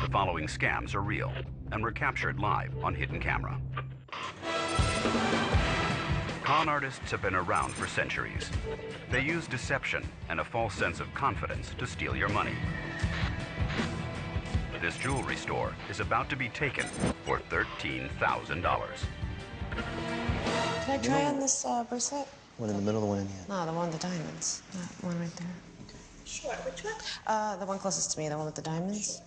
The following scams are real and were captured live on hidden camera. Con artists have been around for centuries. They use deception and a false sense of confidence to steal your money. This jewelry store is about to be taken for $13,000. Can I try on this bracelet? One in the middle, the one in the end? No, the one with the diamonds. That one right there. Okay. Sure, which one? The one closest to me, the one with the diamonds.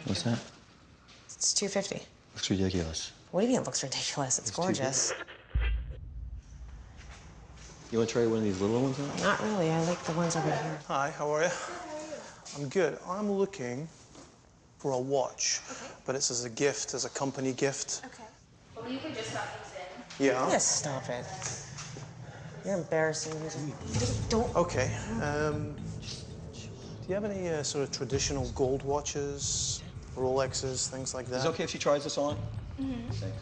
What's that? It's $250. Looks ridiculous. What do you mean it looks ridiculous? It's gorgeous. You want to try one of these little ones out? Not really. I like the ones over here. Hi, how are you? I'm good. I'm looking for a watch, but it's as a gift, as a company gift. Okay. Well, you could just stop these in. Yeah. Yes, stop it. You're embarrassing. Don't. Okay. Do you have any sort of traditional gold watches, Rolexes, things like that? Is it okay if she tries this on? Mm-hmm. Thanks.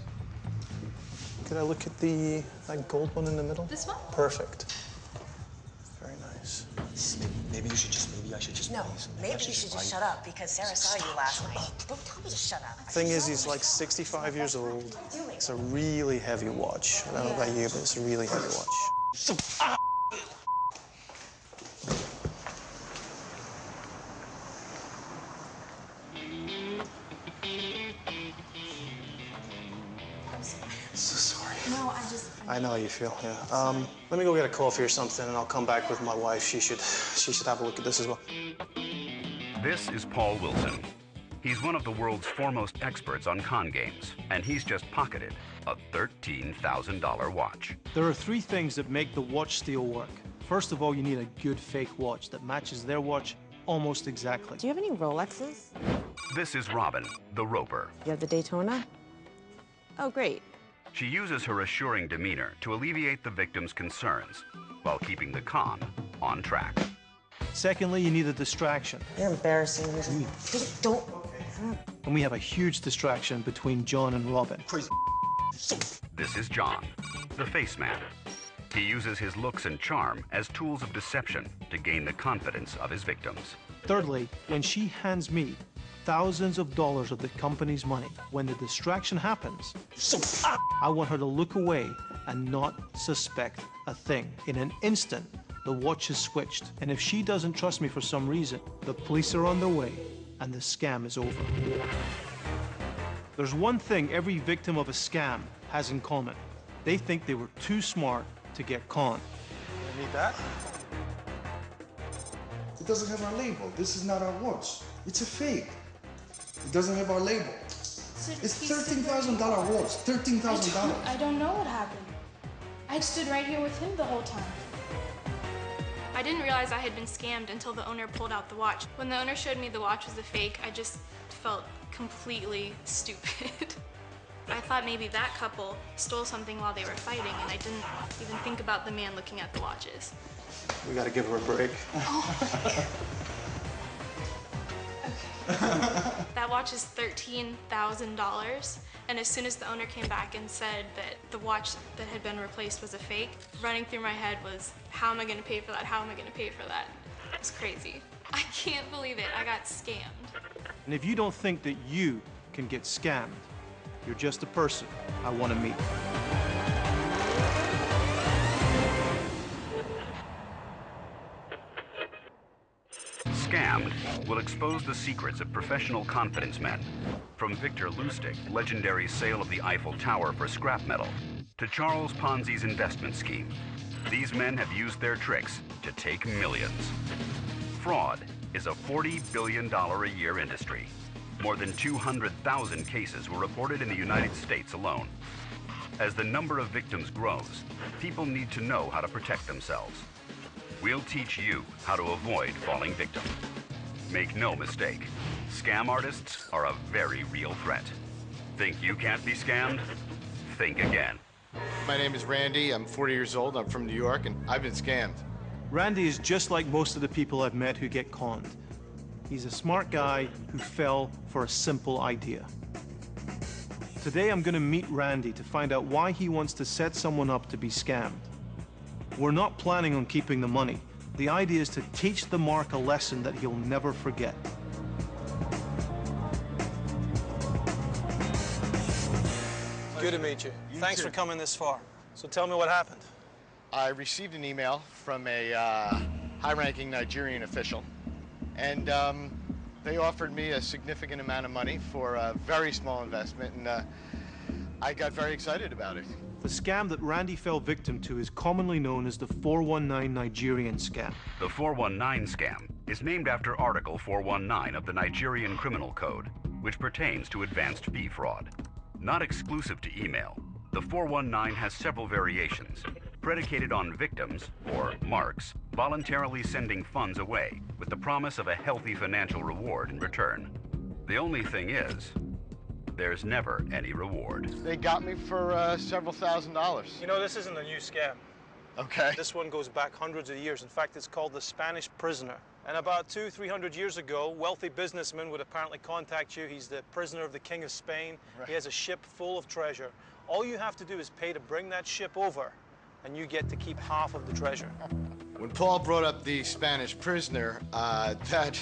Could I look at that gold one in the middle? This one? Perfect. Very nice. Maybe I should just. No, maybe you should just shut up because Sarah saw you last night. Don't tell me to shut up. Thing is, he's like 65 years old. It's a really heavy watch. I don't know about you, but it's a really heavy watch. So sorry. No, I know how you feel, yeah. Let me go get a coffee or something, and I'll come back with my wife. She should have a look at this as well. This is Paul Wilson. He's one of the world's foremost experts on con games, and he's just pocketed a $13,000 watch. There are three things that make the watch steal work. First of all, you need a good fake watch that matches their watch almost exactly. Do you have any Rolexes? This is Robin, the roper. You have the Daytona? Oh, great. She uses her assuring demeanor to alleviate the victim's concerns while keeping the con on track. Secondly, you need a distraction. You're embarrassing. Don't. And we have a huge distraction between John and Robin. Crazy. This is John, the face man. He uses his looks and charm as tools of deception to gain the confidence of his victims. Thirdly, when she hands me thousands of dollars of the company's money, when the distraction happens, I want her to look away and not suspect a thing. In an instant, the watch is switched. And if she doesn't trust me for some reason, the police are on their way and the scam is over. There's one thing every victim of a scam has in common. They think they were too smart to get conned. You need that? It doesn't have our label. This is not our watch. It's a fake. It doesn't have our label. So It's $13,000 watch. $13,000. I don't know what happened. I stood right here with him the whole time. I didn't realize I had been scammed until the owner pulled out the watch. When the owner showed me the watch was a fake, I just felt completely stupid. I thought maybe that couple stole something while they were fighting, and I didn't even think about the man looking at the watches. We gotta give her a break. That watch is $13,000, and as soon as the owner came back and said that the watch that had been replaced was a fake, running through my head was, how am I gonna pay for that? How am I gonna pay for that? It was crazy. I can't believe it. I got scammed. And if you don't think that you can get scammed, you're just a person I want to meet. Scammed will expose the secrets of professional confidence men, from Victor Lustig, legendary sale of the Eiffel Tower for scrap metal, to Charles Ponzi's investment scheme. These men have used their tricks to take millions. Fraud is a $40 billion a year industry. More than 200,000 cases were reported in the United States alone. As the number of victims grows, people need to know how to protect themselves. We'll teach you how to avoid falling victim. Make no mistake, scam artists are a very real threat. Think you can't be scammed? Think again. My name is Randy. I'm 40 years old. I'm from New York, and I've been scammed. Randy is just like most of the people I've met who get conned. He's a smart guy who fell for a simple idea. Today I'm going to meet Randy to find out why he wants to set someone up to be scammed. We're not planning on keeping the money. The idea is to teach the Mark a lesson that he'll never forget. Good to meet you. Thanks too. for coming this far. So tell me what happened. I received an email from a high-ranking Nigerian official, and they offered me a significant amount of money for a very small investment, and I got very excited about it. The scam that Randy fell victim to is commonly known as the 419 Nigerian scam. The 419 scam is named after Article 419 of the Nigerian Criminal Code, which pertains to advanced fee fraud. Not exclusive to email, the 419 has several variations, predicated on victims, or marks, voluntarily sending funds away with the promise of a healthy financial reward in return. The only thing is, there's never any reward. They got me for several $1,000s. You know, this isn't a new scam. Okay. This one goes back hundreds of years. In fact, it's called the Spanish prisoner. And about 200-300 years ago, wealthy businessmen would apparently contact you. He's the prisoner of the King of Spain. Right. He has a ship full of treasure. All you have to do is pay to bring that ship over, and you get to keep half of the treasure. When Paul brought up the Spanish prisoner, that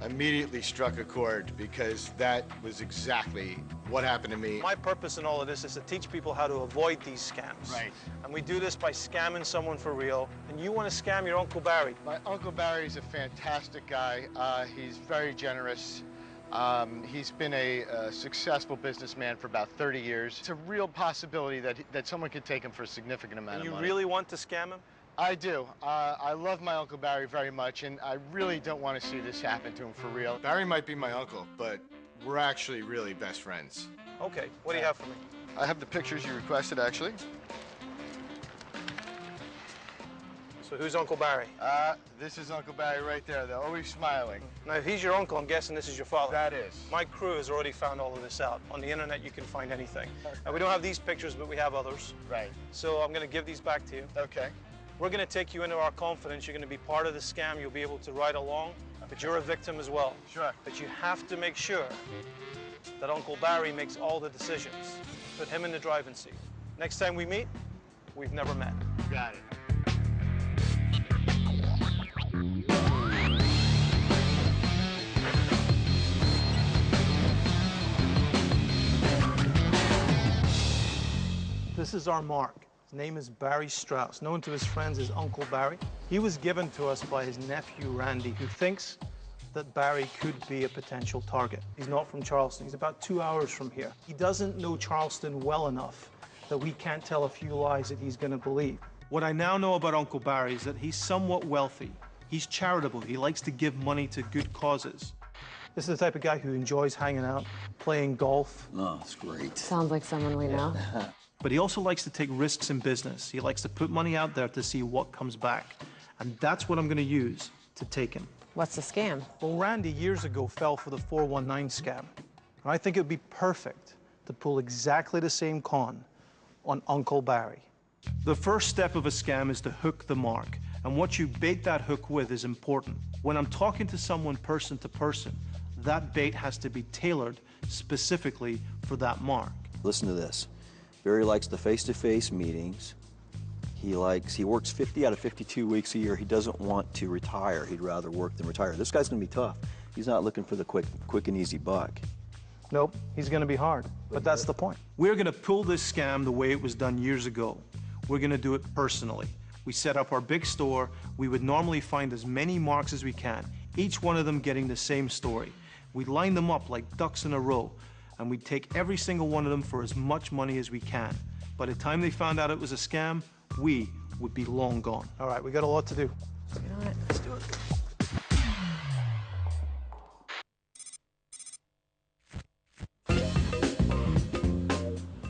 immediately struck a chord, because that was exactly what happened to me. My purpose in all of this is to teach people how to avoid these scams. Right. And we do this by scamming someone for real. And you want to scam your Uncle Barry. My Uncle Barry's a fantastic guy. He's very generous. He's been a successful businessman for about 30 years. It's a real possibility that someone could take him for a significant amount of money. And you really want to scam him? I do. I love my Uncle Barry very much, and I really don't want to see this happen to him for real. Barry might be my uncle, but we're actually really best friends. Okay, what do you have for me? I have the pictures you requested, actually. So who's Uncle Barry? This is Uncle Barry right there, though, always smiling. Now, if he's your uncle, I'm guessing this is your father. That is. My crew has already found all of this out. On the internet, you can find anything. Now, we don't have these pictures, but we have others. Right. So I'm going to give these back to you. Okay. We're going to take you into our confidence. You're going to be part of the scam. You'll be able to ride along, but you're a victim as well. Sure. But you have to make sure that Uncle Barry makes all the decisions. Put him in the driving seat. Next time we meet, we've never met. Got it. This is our mark. His name is Barry Strauss, known to his friends as Uncle Barry. He was given to us by his nephew, Randy, who thinks that Barry could be a potential target. He's not from Charleston. He's about 2 hours from here. He doesn't know Charleston well enough that we can't tell a few lies that he's going to believe. What I now know about Uncle Barry is that he's somewhat wealthy. He's charitable. He likes to give money to good causes. This is the type of guy who enjoys hanging out, playing golf. Oh, it's great. Sounds like someone we know. But he also likes to take risks in business. He likes to put money out there to see what comes back. And that's what I'm going to use to take him. What's the scam? Well, Randy years ago fell for the 419 scam. And I think it would be perfect to pull exactly the same con on Uncle Barry. The first step of a scam is to hook the mark. And what you bait that hook with is important. When I'm talking to someone person to person, that bait has to be tailored specifically for that mark. Listen to this. Barry likes the face-to-face meetings. He works 50 out of 52 weeks a year. He doesn't want to retire. He'd rather work than retire. This guy's gonna be tough. He's not looking for the quick and easy buck. Nope, he's going to be hard, but that's the point. We're going to pull this scam the way it was done years ago. We're going to do it personally. We set up our big store. We would normally find as many marks as we can, each one of them getting the same story. We'd line them up like ducks in a row, and we'd take every single one of them for as much money as we can. By the time they found out it was a scam, we would be long gone. All right, we got a lot to do. Let's do it.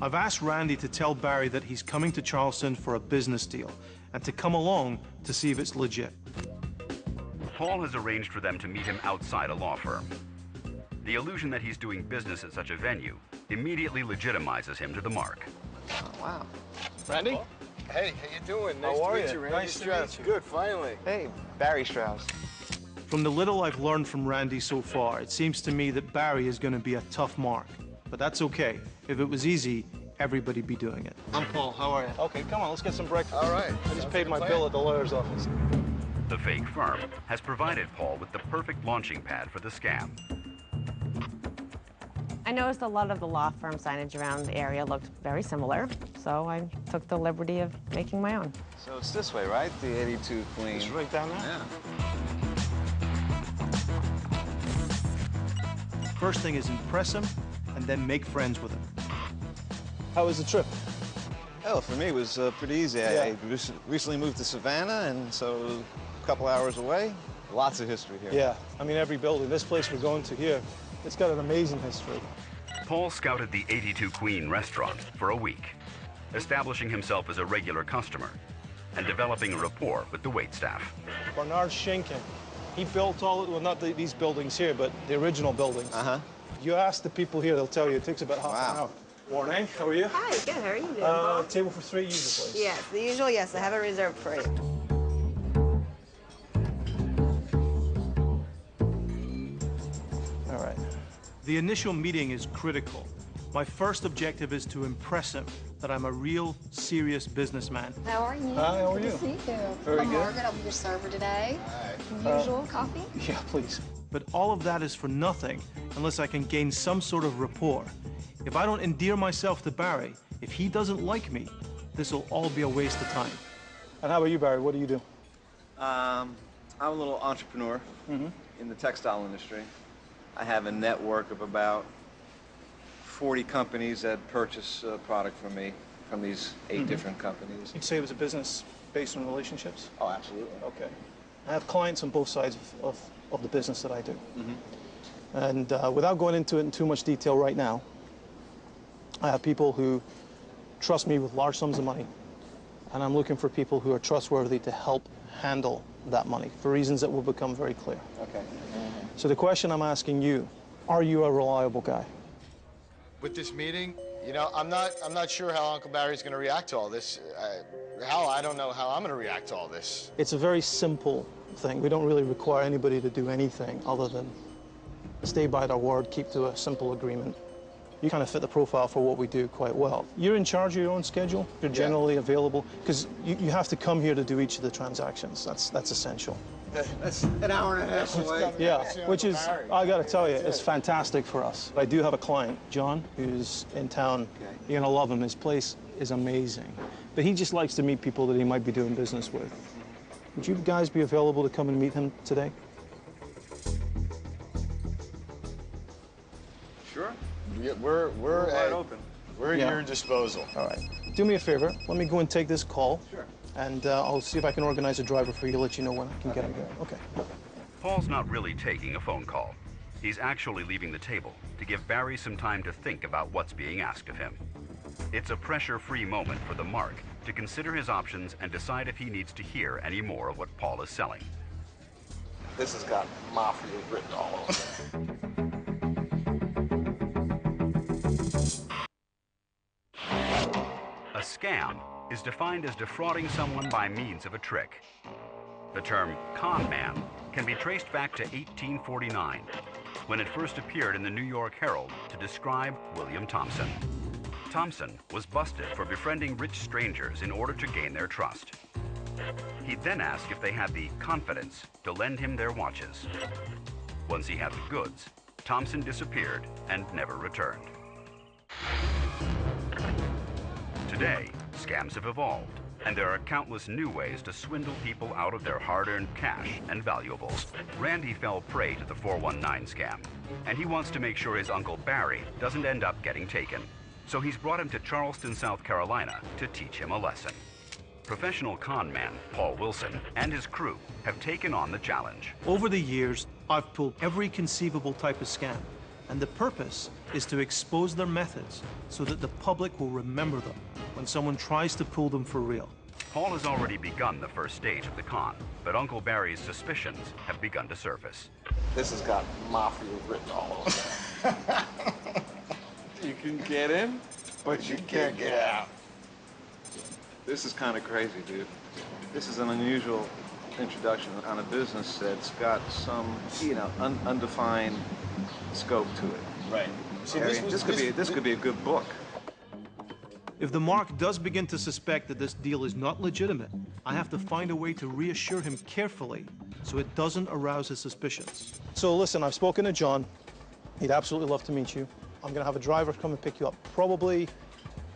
I've asked Randy to tell Barry that he's coming to Charleston for a business deal and to come along to see if it's legit. Paul has arranged for them to meet him outside a law firm. The illusion that he's doing business at such a venue immediately legitimizes him to the mark. Oh, wow. Randy? Hey, how you doing? Nice How to are meet you? you, Randy. Nice to meet you. Good, finally. Hey, Barry Strauss. From the little I've learned from Randy so far, it seems to me that Barry is going to be a tough mark. But that's okay. If it was easy, everybody'd be doing it. I'm Paul. How are you? Okay, come on, let's get some breakfast. All right. I just paid my bill at the lawyer's office. The fake firm has provided Paul with the perfect launching pad for the scam. I noticed a lot of the law firm signage around the area looked very similar, so I took the liberty of making my own. So it's this way, right? The 82 Queen. It's right down there? Yeah. First thing is impress him, and then make friends with him. How was the trip? Oh, for me, it was pretty easy. Yeah. I recently moved to Savannah, and so a couple hours away. Lots of history here. Yeah, I mean, every building. This place we're going to here, it's got an amazing history. Paul scouted the 82 Queen restaurant for a week, establishing himself as a regular customer and developing a rapport with the waitstaff. Bernard Schinken, he built all, well, not these buildings here, but the original buildings. Uh-huh. You ask the people here, they'll tell you it takes about half an hour. Morning, how are you? Hi, good, how are you doing? Table for 3 usually, please. Yes, the usual, yes, I have it reserved for you. All right. The initial meeting is critical. My first objective is to impress him that I'm a real, serious businessman. How are you? Hi, how are Good you? to see you. Very I'm good. Margaret, I'll be your server today. Usual coffee? Yeah, please. But all of that is for nothing unless I can gain some sort of rapport. If I don't endear myself to Barry, if he doesn't like me, this will all be a waste of time. And how about you, Barry? What do you do? I'm a little entrepreneur in the textile industry. I have a network of about 40 companies that purchase product from me, from these 8 different companies. You'd say it was a business based on relationships? Oh, absolutely. Okay. I have clients on both sides of the business that I do. And without going into it in too much detail right now, I have people who trust me with large sums of money, and I'm looking for people who are trustworthy to help handle that money for reasons that will become very clear. Okay. So the question I'm asking you, are you a reliable guy? With this meeting, you know, I'm not sure how Uncle Barry's going to react to all this. Hell, I don't know how I'm going to react to all this. It's a very simple thing. We don't really require anybody to do anything other than stay by their word, keep to a simple agreement. You kind of fit the profile for what we do quite well. You're in charge of your own schedule. You're generally available because you have to come here to do each of the transactions. That's essential. That's an hour and a half away. Yeah, which is, I got to tell you, it's fantastic for us. I do have a client, John, who's in town. You're going to love him. His place is amazing. But he just likes to meet people that he might be doing business with. Would you guys be available to come and meet him today? Sure. We're wide open. We're at your disposal. All right. Do me a favor. Let me go and take this call. Sure. And I'll see if I can organize a driver for you to let you know when I can get him here. Okay. Paul's not really taking a phone call. He's actually leaving the table to give Barry some time to think about what's being asked of him. It's a pressure-free moment for the Mark to consider his options and decide if he needs to hear any more of what Paul is selling. This has got mafia written all over it. A scam is defined as defrauding someone by means of a trick. The term con man can be traced back to 1849, when it first appeared in the New York Herald to describe William Thompson. Thompson was busted for befriending rich strangers in order to gain their trust. He'd then ask if they had the confidence to lend him their watches. Once he had the goods, Thompson disappeared and never returned. Today, scams have evolved, and there are countless new ways to swindle people out of their hard-earned cash and valuables. Randy fell prey to the 419 scam, and he wants to make sure his Uncle Barry doesn't end up getting taken. So he's brought him to Charleston, South Carolina to teach him a lesson. Professional con man Paul Wilson and his crew have taken on the challenge. Over the years, I've pulled every conceivable type of scam, and the purpose is to expose their methods so that the public will remember them when someone tries to pull them for real. Paul has already begun the first stage of the con, but Uncle Barry's suspicions have begun to surface. This has got mafia written all over it. You can get in, but you can't get out. This is kind of crazy, dude. This is an unusual introduction on a business that's got some, you know, undefined scope to it. Right. See, this could be a good book. If the Mark does begin to suspect that this deal is not legitimate, I have to find a way to reassure him carefully so it doesn't arouse his suspicions. So listen, I've spoken to John. He'd absolutely love to meet you. I'm going to have a driver come and pick you up. Probably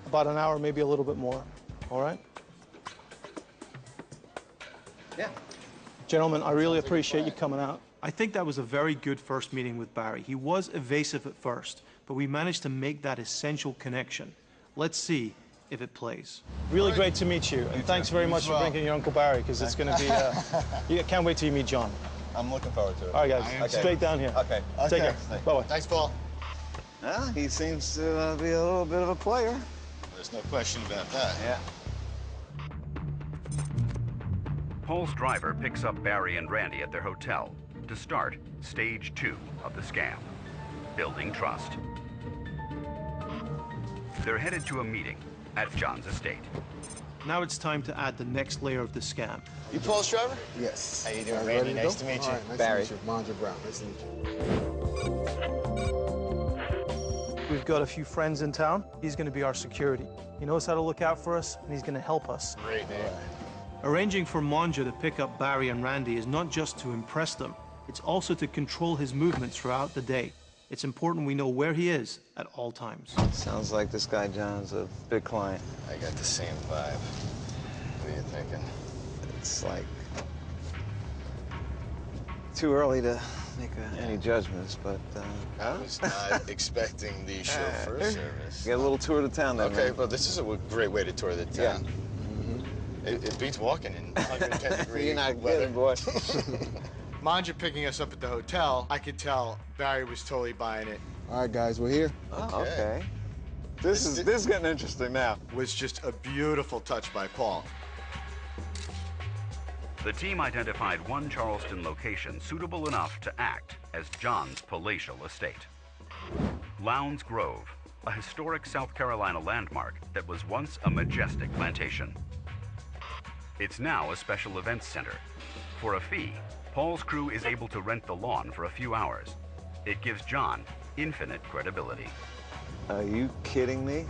about an hour, maybe a little bit more. All right? Yeah. Gentlemen, I really appreciate you coming out. I think that was a very good first meeting with Barry. He was evasive at first, but we managed to make that essential connection. Let's see if it plays. Really great to meet you, and thanks very much for bringing your Uncle Barry, because it's going to be, you can't wait till you meet John. I'm looking forward to it. All right, guys, straight down here. Okay. Take care. Bye-bye. Thanks, Paul. He seems to be a little bit of a player. There's no question about that. Yeah. Paul's driver picks up Barry and Randy at their hotel to start stage 2 of the scam, building trust. They're headed to a meeting at John's estate. Now it's time to add the next layer of the scam. You Paul's driver? Yes. How you doing, Randy? Nice to meet you. All right, nice Barry. to meet you. Mondra Brown. Nice to meet you. We've got a few friends in town. He's going to be our security. He knows how to look out for us, and he's going to help us. Great name. Arranging for Monja to pick up Barry and Randy is not just to impress them, it's also to control his movements throughout the day. It's important we know where he is at all times. Sounds like this guy John's a big client. I got the same vibe. What are you thinking? It's like too early to make any judgments, but I was not expecting the chauffeur service. get a little tour of the town then. Okay, man. well, this is a great way to tour the town. It beats walking in 110-degree You're not weather. kidding, boy. Manja picking us up at the hotel, I could tell Barry was totally buying it. All right, guys, we're here. Oh, okay. This is getting interesting now. Was just a beautiful touch by Paul. The team identified one Charleston location suitable enough to act as John's palatial estate. Lowndes Grove, a historic South Carolina landmark that was once a majestic plantation. It's now a special events center. For a fee, Paul's crew is able to rent the lawn for a few hours. It gives John infinite credibility. Are you kidding me?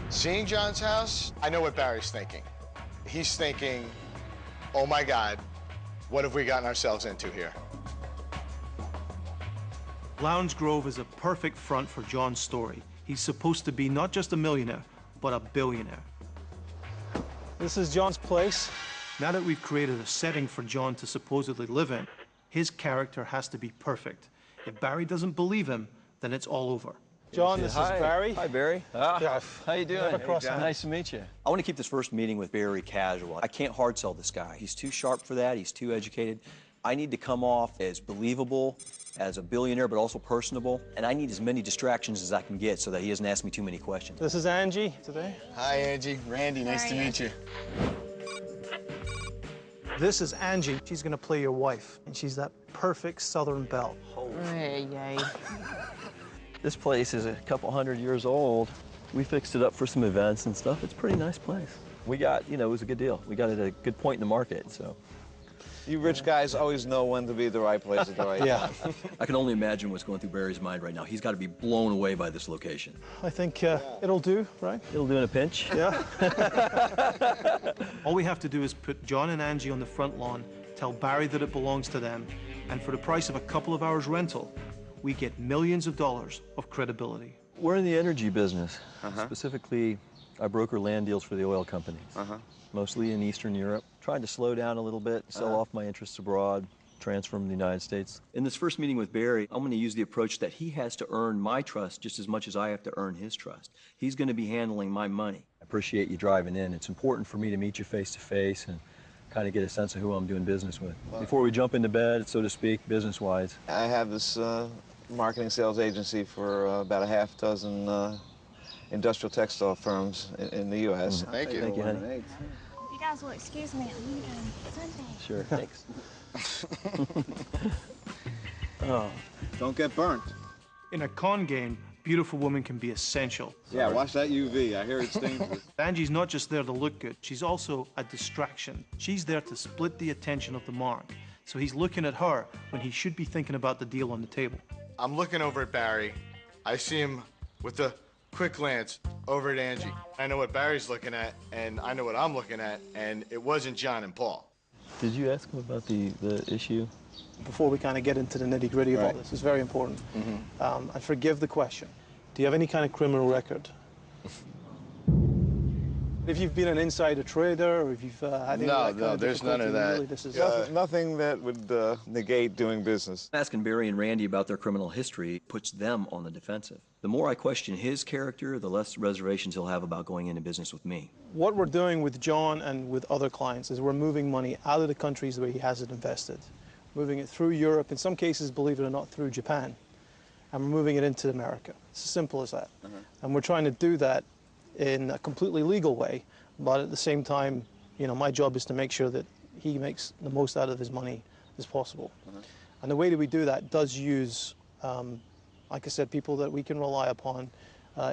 Seeing John's house, I know what Barry's thinking. He's thinking, oh my God, what have we gotten ourselves into here? Lowndes Grove is a perfect front for John's story. He's supposed to be not just a millionaire, but a billionaire. This is John's place. Now that we've created a setting for John to supposedly live in, his character has to be perfect. If Barry doesn't believe him, then it's all over. John, this is Barry. Hi, Barry. Yeah. How you doing? Never crossed my- Nice to meet you. I want to keep this first meeting with Barry casual. I can't hard sell this guy. He's too sharp for that. He's too educated. I need to come off as believable, as a billionaire, but also personable. And I need as many distractions as I can get so that he doesn't ask me too many questions. This is Angie today. Hi, Angie. Randy, nice to meet you. This is Angie. She's going to play your wife, and she's that perfect Southern belle. Ay, ay. This place is a couple hundred years old. We fixed it up for some events and stuff. It's a pretty nice place. We got, it was a good deal. We got it at a good point in the market, so. You rich guys always know when to be at the right place at the right time. I can only imagine what's going through Barry's mind right now. He's got to be blown away by this location. I think it'll do, right? It'll do in a pinch. Yeah. All we have to do is put John and Angie on the front lawn, tell Barry that it belongs to them, and for the price of a couple of hours rental, we get millions of dollars of credibility. We're in the energy business. Specifically, I broker land deals for the oil companies. Mostly in Eastern Europe. Trying to slow down a little bit, sell off my interests abroad, transfer them to the United States. In this first meeting with Barry, I'm going to use the approach that he has to earn my trust just as much as I have to earn his trust. He's going to be handling my money. I appreciate you driving in. It's important for me to meet you face to face and kind of get a sense of who I'm doing business with. Before we jump into bed, so to speak, business-wise. I have this marketing sales agency for about a half dozen industrial textile firms in the U.S. Thank you. Thank you, honey. You guys will excuse me. I'm going to Sunday. Sure, thanks. Don't get burnt. In a con game, beautiful women can be essential. Yeah, watch that UV. I hear it's dangerous. Angie's not just there to look good, she's also a distraction. She's there to split the attention of the mark. So he's looking at her when he should be thinking about the deal on the table. I'm looking over at Barry. I see him with a quick glance over at Angie. I know what Barry's looking at, and I know what I'm looking at, and it wasn't John and Paul. Did you ask him about the issue? before we kind of get into the nitty-gritty of all this. It's very important. And forgive the question. Do you have any kind of criminal record? If you've been an insider trader, or if you've had any No, of that kind of there's none of difficulty, that. Really, this is Nothing that would negate doing business. Asking Barry and Randy about their criminal history puts them on the defensive. The more I question his character, the less reservations he'll have about going into business with me. What we're doing with John and with other clients is we're moving money out of the countries where he has it invested, moving it through Europe, in some cases, believe it or not, through Japan, and we're moving it into America. It's as simple as that. And we're trying to do that in a completely legal way, but at the same time, you know, my job is to make sure that he makes the most out of his money as possible. And the way that we do that does use, like I said, people that we can rely upon,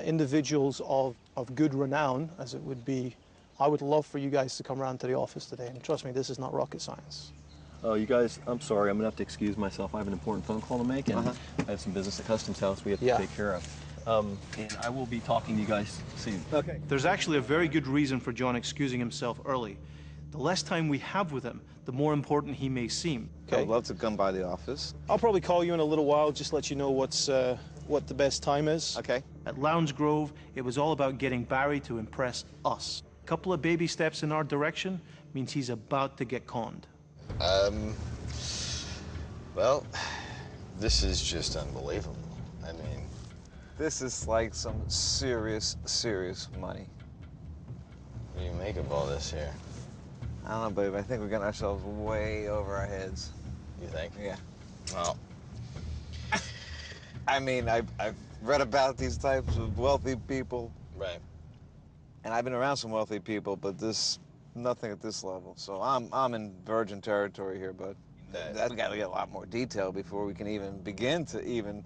individuals of good renown, as it would be. I would love for you guys to come around to the office today, and trust me, this is not rocket science. Oh, you guys, I'm sorry, I'm gonna have to excuse myself. I have an important phone call to make, and I have some business at Customs House we have to take care of. And I will be talking to you guys soon. Okay. There's actually a very good reason for John excusing himself early. The less time we have with him, the more important he may seem. Okay. I'd love to come by the office. I'll probably call you in a little while, just let you know what the best time is. Okay. At Lounge Grove, it was all about getting Barry to impress us. A couple of baby steps in our direction means he's about to get conned. Well, this is just unbelievable. I mean, this is like some serious, serious money. What do you make of all this here? I don't know, babe. I think we're getting ourselves way over our heads. You think? Yeah. Well, I mean, I've read about these types of wealthy people. Right. And I've been around some wealthy people, but nothing at this level. So I'm in virgin territory here, but we got to get a lot more detail before we can even begin to even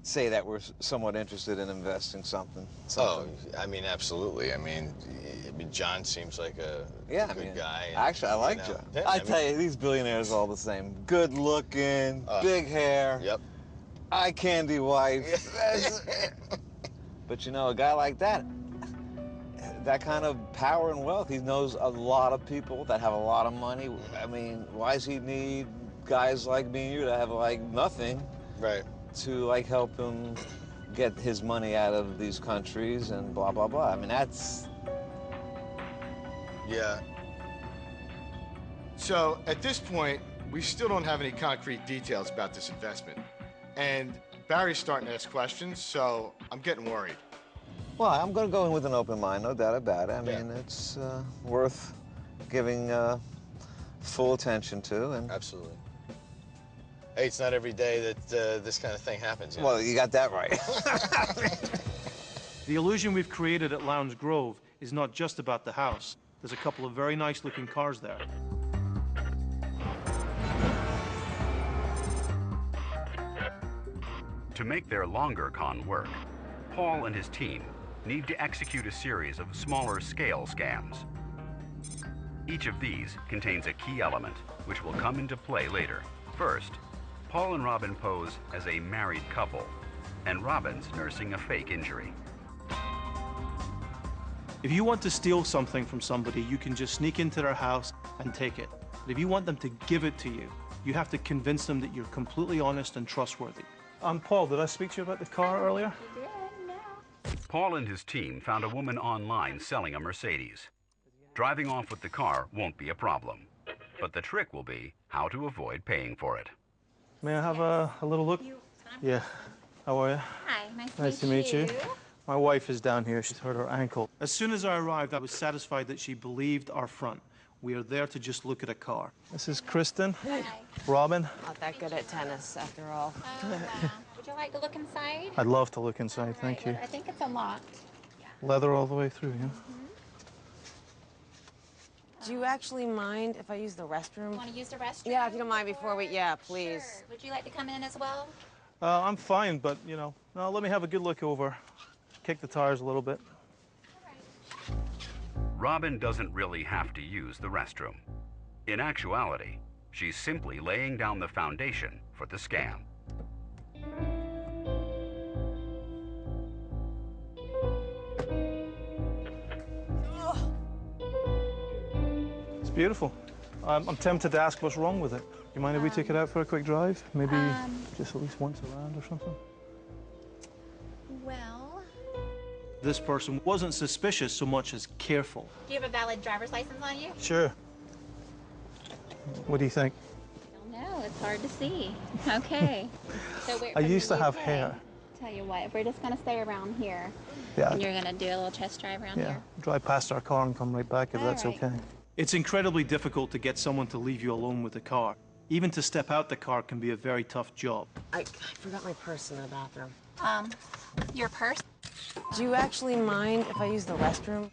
say that we're somewhat interested in investing something. Oh, I mean, absolutely. I mean, John seems like a good guy. And, actually, I like John. Yeah, I tell you, these billionaires are all the same. Good looking, big hair. Yep. Eye candy wife. But you know, a guy like that kind of power and wealth, he knows a lot of people that have a lot of money. I mean, why does he need guys like me and you to have like nothing? Right. To like help him get his money out of these countries and blah, blah, blah. I mean, that's... Yeah. So at this point, we still don't have any concrete details about this investment. And Barry's starting to ask questions, so I'm getting worried. Well, I'm going to go in with an open mind, no doubt about it. I mean, it's worth giving full attention to. And absolutely. Hey, it's not every day that this kind of thing happens. You know? Well, you got that right. The illusion we've created at Lounge Grove is not just about the house. There's a couple of very nice-looking cars there. To make their longer con work, Paul and his team need to execute a series of smaller-scale scams. Each of these contains a key element, which will come into play later. First, Paul and Robin pose as a married couple, and Robin's nursing a fake injury. If you want to steal something from somebody, you can just sneak into their house and take it. But if you want them to give it to you, you have to convince them that you're completely honest and trustworthy. Paul, did I speak to you about the car earlier? You did, no. Paul and his team found a woman online selling a Mercedes. Driving off with the car won't be a problem, but the trick will be how to avoid paying for it. May I have a little look? Yeah. How are you? Hi, Nice to meet you. My wife is down here. She's hurt her ankle. As soon as I arrived, I was satisfied that she believed our front. We are there to just look at a car. This is Kristen. Hi. Robin. Not that good at tennis, after all. Oh, wow. Would you like to look inside? I'd love to look inside. Thank you. I think it's unlocked. Leather all the way through, yeah? Do you actually mind if I use the restroom? Want to use the restroom? Yeah, if you don't mind before we, please. Sure. Would you like to come in as well? I'm fine, but, you know, no, let me have a good look over. Kick the tires a little bit. Robin doesn't really have to use the restroom. In actuality, she's simply laying down the foundation for the scam. It's beautiful. I'm tempted to ask what's wrong with it. You mind if we take it out for a quick drive? Maybe just at least once around or something? Well, This person wasn't suspicious so much as careful. do you have a valid driver's license on you? Sure. What do you think? I don't know. It's hard to see. Okay. So I used to have hair. Tell you what, if we're just gonna stay around here, Yeah. and you're gonna do a little test drive around Yeah. here. Drive past our car and come right back if that's right. okay. It's incredibly difficult to get someone to leave you alone with the car. Even to step out the car can be a very tough job. I forgot my purse in the bathroom. Your purse? Do you actually mind if I use the restroom?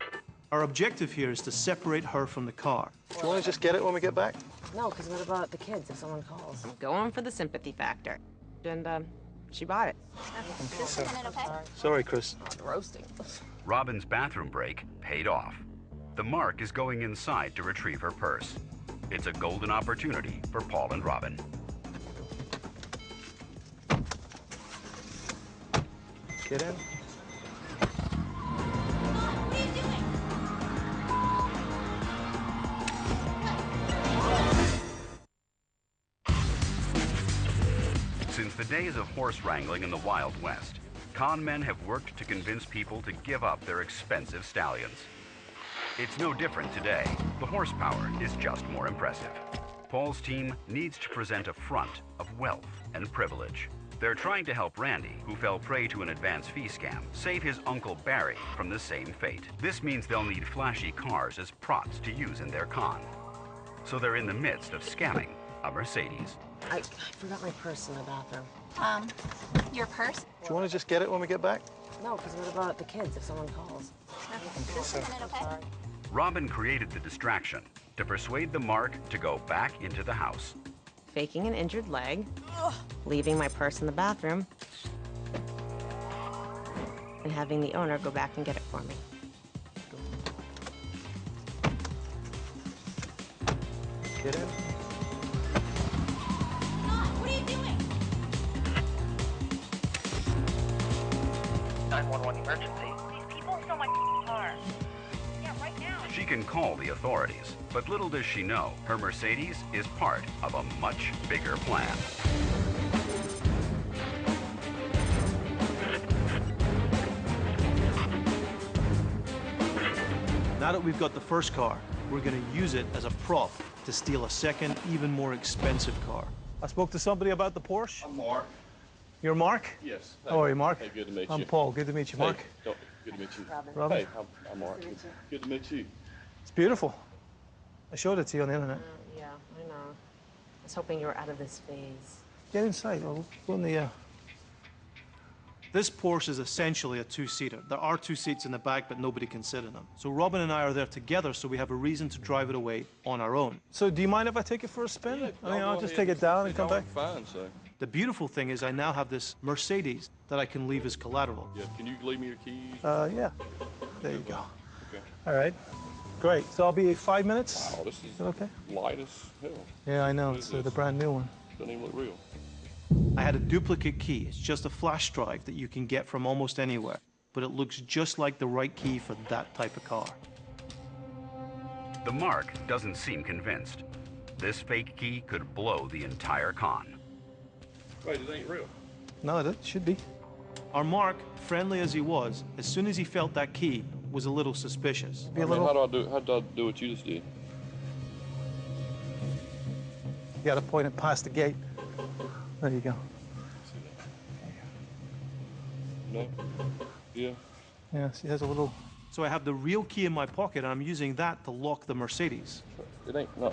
Our objective here is to separate her from the car. Do you want to just get it when we get back? No, because what about the kids if someone calls? I'm going for the sympathy factor. And, she bought it. Just a minute, okay? Sorry, Chris. Oh, the roasting. Robin's bathroom break paid off. The Mark is going inside to retrieve her purse. It's a golden opportunity for Paul and Robin. Get in. What are you doing? Since the days of horse wrangling in the Wild West, con men have worked to convince people to give up their expensive stallions. It's no different today. The horsepower is just more impressive. Paul's team needs to present a front of wealth and privilege. They're trying to help Randy, who fell prey to an advance fee scam, save his uncle Barry from the same fate. This means they'll need flashy cars as props to use in their con. So they're in the midst of scamming a Mercedes. I forgot my purse in the bathroom. Your purse? Do you want to just get it when we get back? No, because what about the kids if someone calls? Just a minute, okay? Robin created the distraction to persuade the Mark to go back into the house. Faking an injured leg, leaving my purse in the bathroom, and having the owner go back and get it for me. Get in. What are you doing? 911 emergency. These people stole my car. Yeah, right now. She can call the authorities, but little does she know, her Mercedes is part of a much bigger plan. Now that we've got the first car, we're going to use it as a prop to steal a second, even more expensive car. I spoke to somebody about the Porsche. I'm Mark. You're Mark? Yes. How are you, Mark? Hey, good to meet you. I'm Paul. Good to meet you, Mark. Hey, good to meet you. Robin. Hey, I'm Mark. Good to meet you. It's beautiful. I showed it to you on the internet. Yeah, I know. I was hoping you were out of this phase. Get inside. We'll go in the... This Porsche is essentially a two-seater. There are two seats in the back, but nobody can sit in them. So Robin and I are there together, so we have a reason to drive it away on our own. So do you mind if I take it for a spin? Yeah, I mean, I'll just ahead. take it down and come back. Fine, so. The beautiful thing is I now have this Mercedes that I can leave as collateral. Yeah, can you leave me your keys? Yeah. There you go. Okay. All right. Great. So I'll be 5 minutes. Wow, this is okay? light as hell. Yeah, I know. What It's is the this? brand new one. Doesn't even look real. I had a duplicate key. It's just a flash drive that you can get from almost anywhere, but it looks just like the right key for that type of car. The Mark doesn't seem convinced. This fake key could blow the entire con. Wait, it ain't real. No, it should be. Our Mark, friendly as he was, as soon as he felt that key, was a little suspicious. Be a I mean, little... how do I do what you just did? You got to point it past the gate. There you go. No? Yeah. Yeah, see, there's a little... So I have the real key in my pocket, and I'm using that to lock the Mercedes. It ain't, no,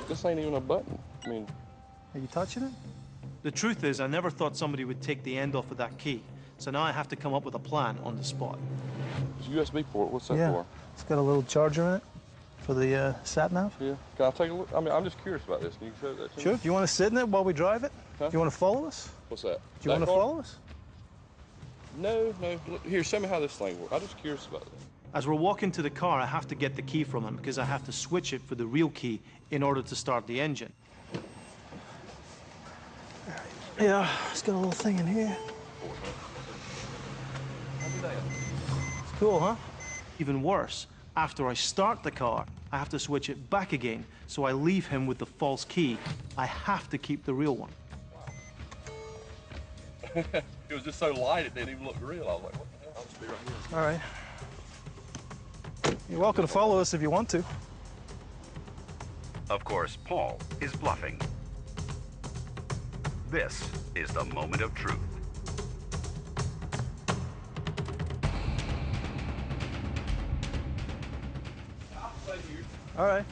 this ain't even a button. I mean... Are you touching it? The truth is, I never thought somebody would take the end off of that key. So now I have to come up with a plan on the spot. It's a USB port. What's that Yeah. for? It's got a little charger in it for the sat nav. Yeah. Can I take a look? I mean, I'm just curious about this. Can you show that to Sure. me? Do you want to sit in it while we drive it? Huh? Do you want to follow us? What's that? Do you want to follow us? No, no. Look, here, show me how this thing works. I'm just curious about it. As we're walking to the car, I have to get the key from him because I have to switch it for the real key in order to start the engine. Yeah, it's got a little thing in here. It's cool, huh? Even worse, after I start the car, I have to switch it back again, so I leave him with the false key. I have to keep the real one. It was just so light it didn't even look real. I was like, what the hell? I'll just be right here. All right. You're welcome to follow us if you want to. Of course, Paul is bluffing. This is the moment of truth. All right.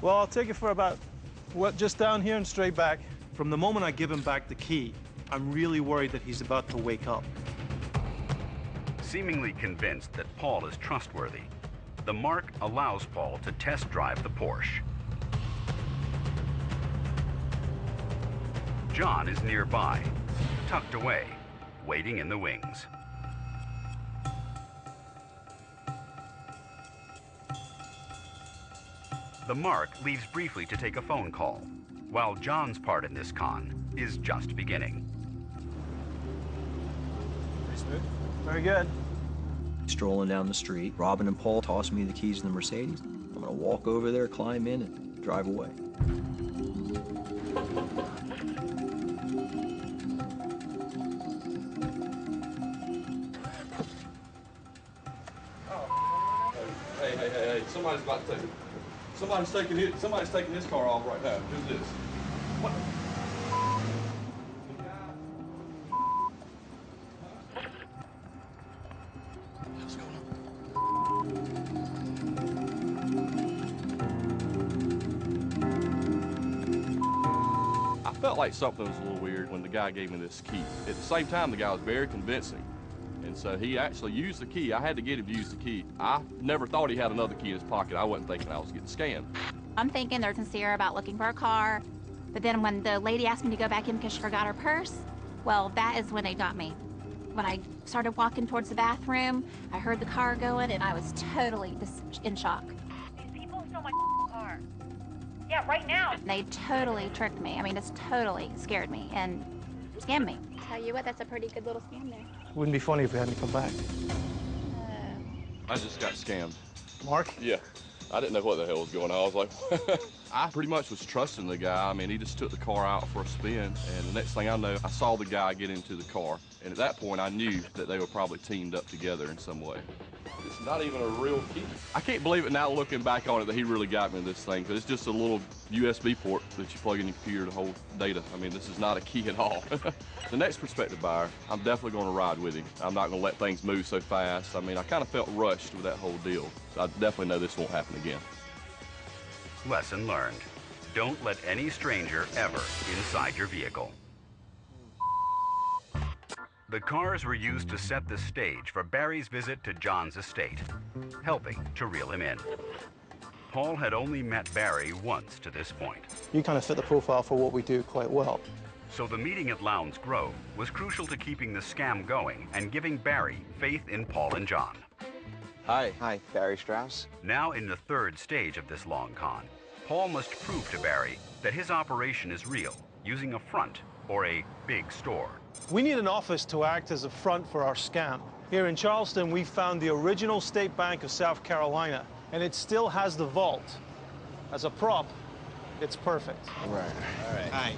Well, I'll take it for about, what, just down here and straight back. From the moment I give him back the key, I'm really worried that he's about to wake up. Seemingly convinced that Paul is trustworthy, the Mark allows Paul to test drive the Porsche. John is nearby, tucked away, waiting in the wings. The Mark leaves briefly to take a phone call, while John's part in this con is just beginning. Pretty smooth. Very good. Strolling down the street, Robin and Paul toss me the keys in the Mercedes. I'm gonna walk over there, climb in, and drive away. Hey, somebody's about to take it. Somebody's taking this car off right now. Who's this? What? What's going on? I felt like something was a little weird when the guy gave me this key. At the same time, the guy was very convincing. And so he actually used the key. I had to get him to use the key. I never thought he had another key in his pocket. I wasn't thinking I was getting scammed. I'm thinking they're sincere about looking for a car, but then when the lady asked me to go back in because she forgot her purse, well, that is when they got me. When I started walking towards the bathroom, I heard the car going, and I was totally just in shock. These people stole my car. Yeah, right now. They totally tricked me. I mean, it's totally scared me and scammed me. Tell you what, that's a pretty good little scam there. Wouldn't be funny if we hadn't come back. I just got scammed. Mark? Yeah. I didn't know what the hell was going on. I was like, I pretty much was trusting the guy. I mean, he just took the car out for a spin, and the next thing I know, I saw the guy get into the car. And at that point, I knew that they were probably teamed up together in some way. It's not even a real key. I can't believe it now looking back on it that he really got me this thing, because it's just a little USB port that you plug in your computer to hold data. I mean, this is not a key at all. The next prospective buyer, I'm definitely going to ride with him. I'm not going to let things move so fast. I mean, I kind of felt rushed with that whole deal. So I definitely know this won't happen again. Lesson learned. Don't let any stranger ever inside your vehicle. The cars were used to set the stage for Barry's visit to John's estate, helping to reel him in. Paul had only met Barry once to this point. You kind of fit the profile for what we do quite well. So the meeting at Lowndes Grove was crucial to keeping the scam going and giving Barry faith in Paul and John. Hi. Hi, Barry Strauss. Now in the third stage of this long con, Paul must prove to Barry that his operation is real, using a front or a big store. We need an office to act as a front for our scam. Here in Charleston, we found the original State Bank of South Carolina, and it still has the vault. As a prop, it's perfect. Right. All right. Hi.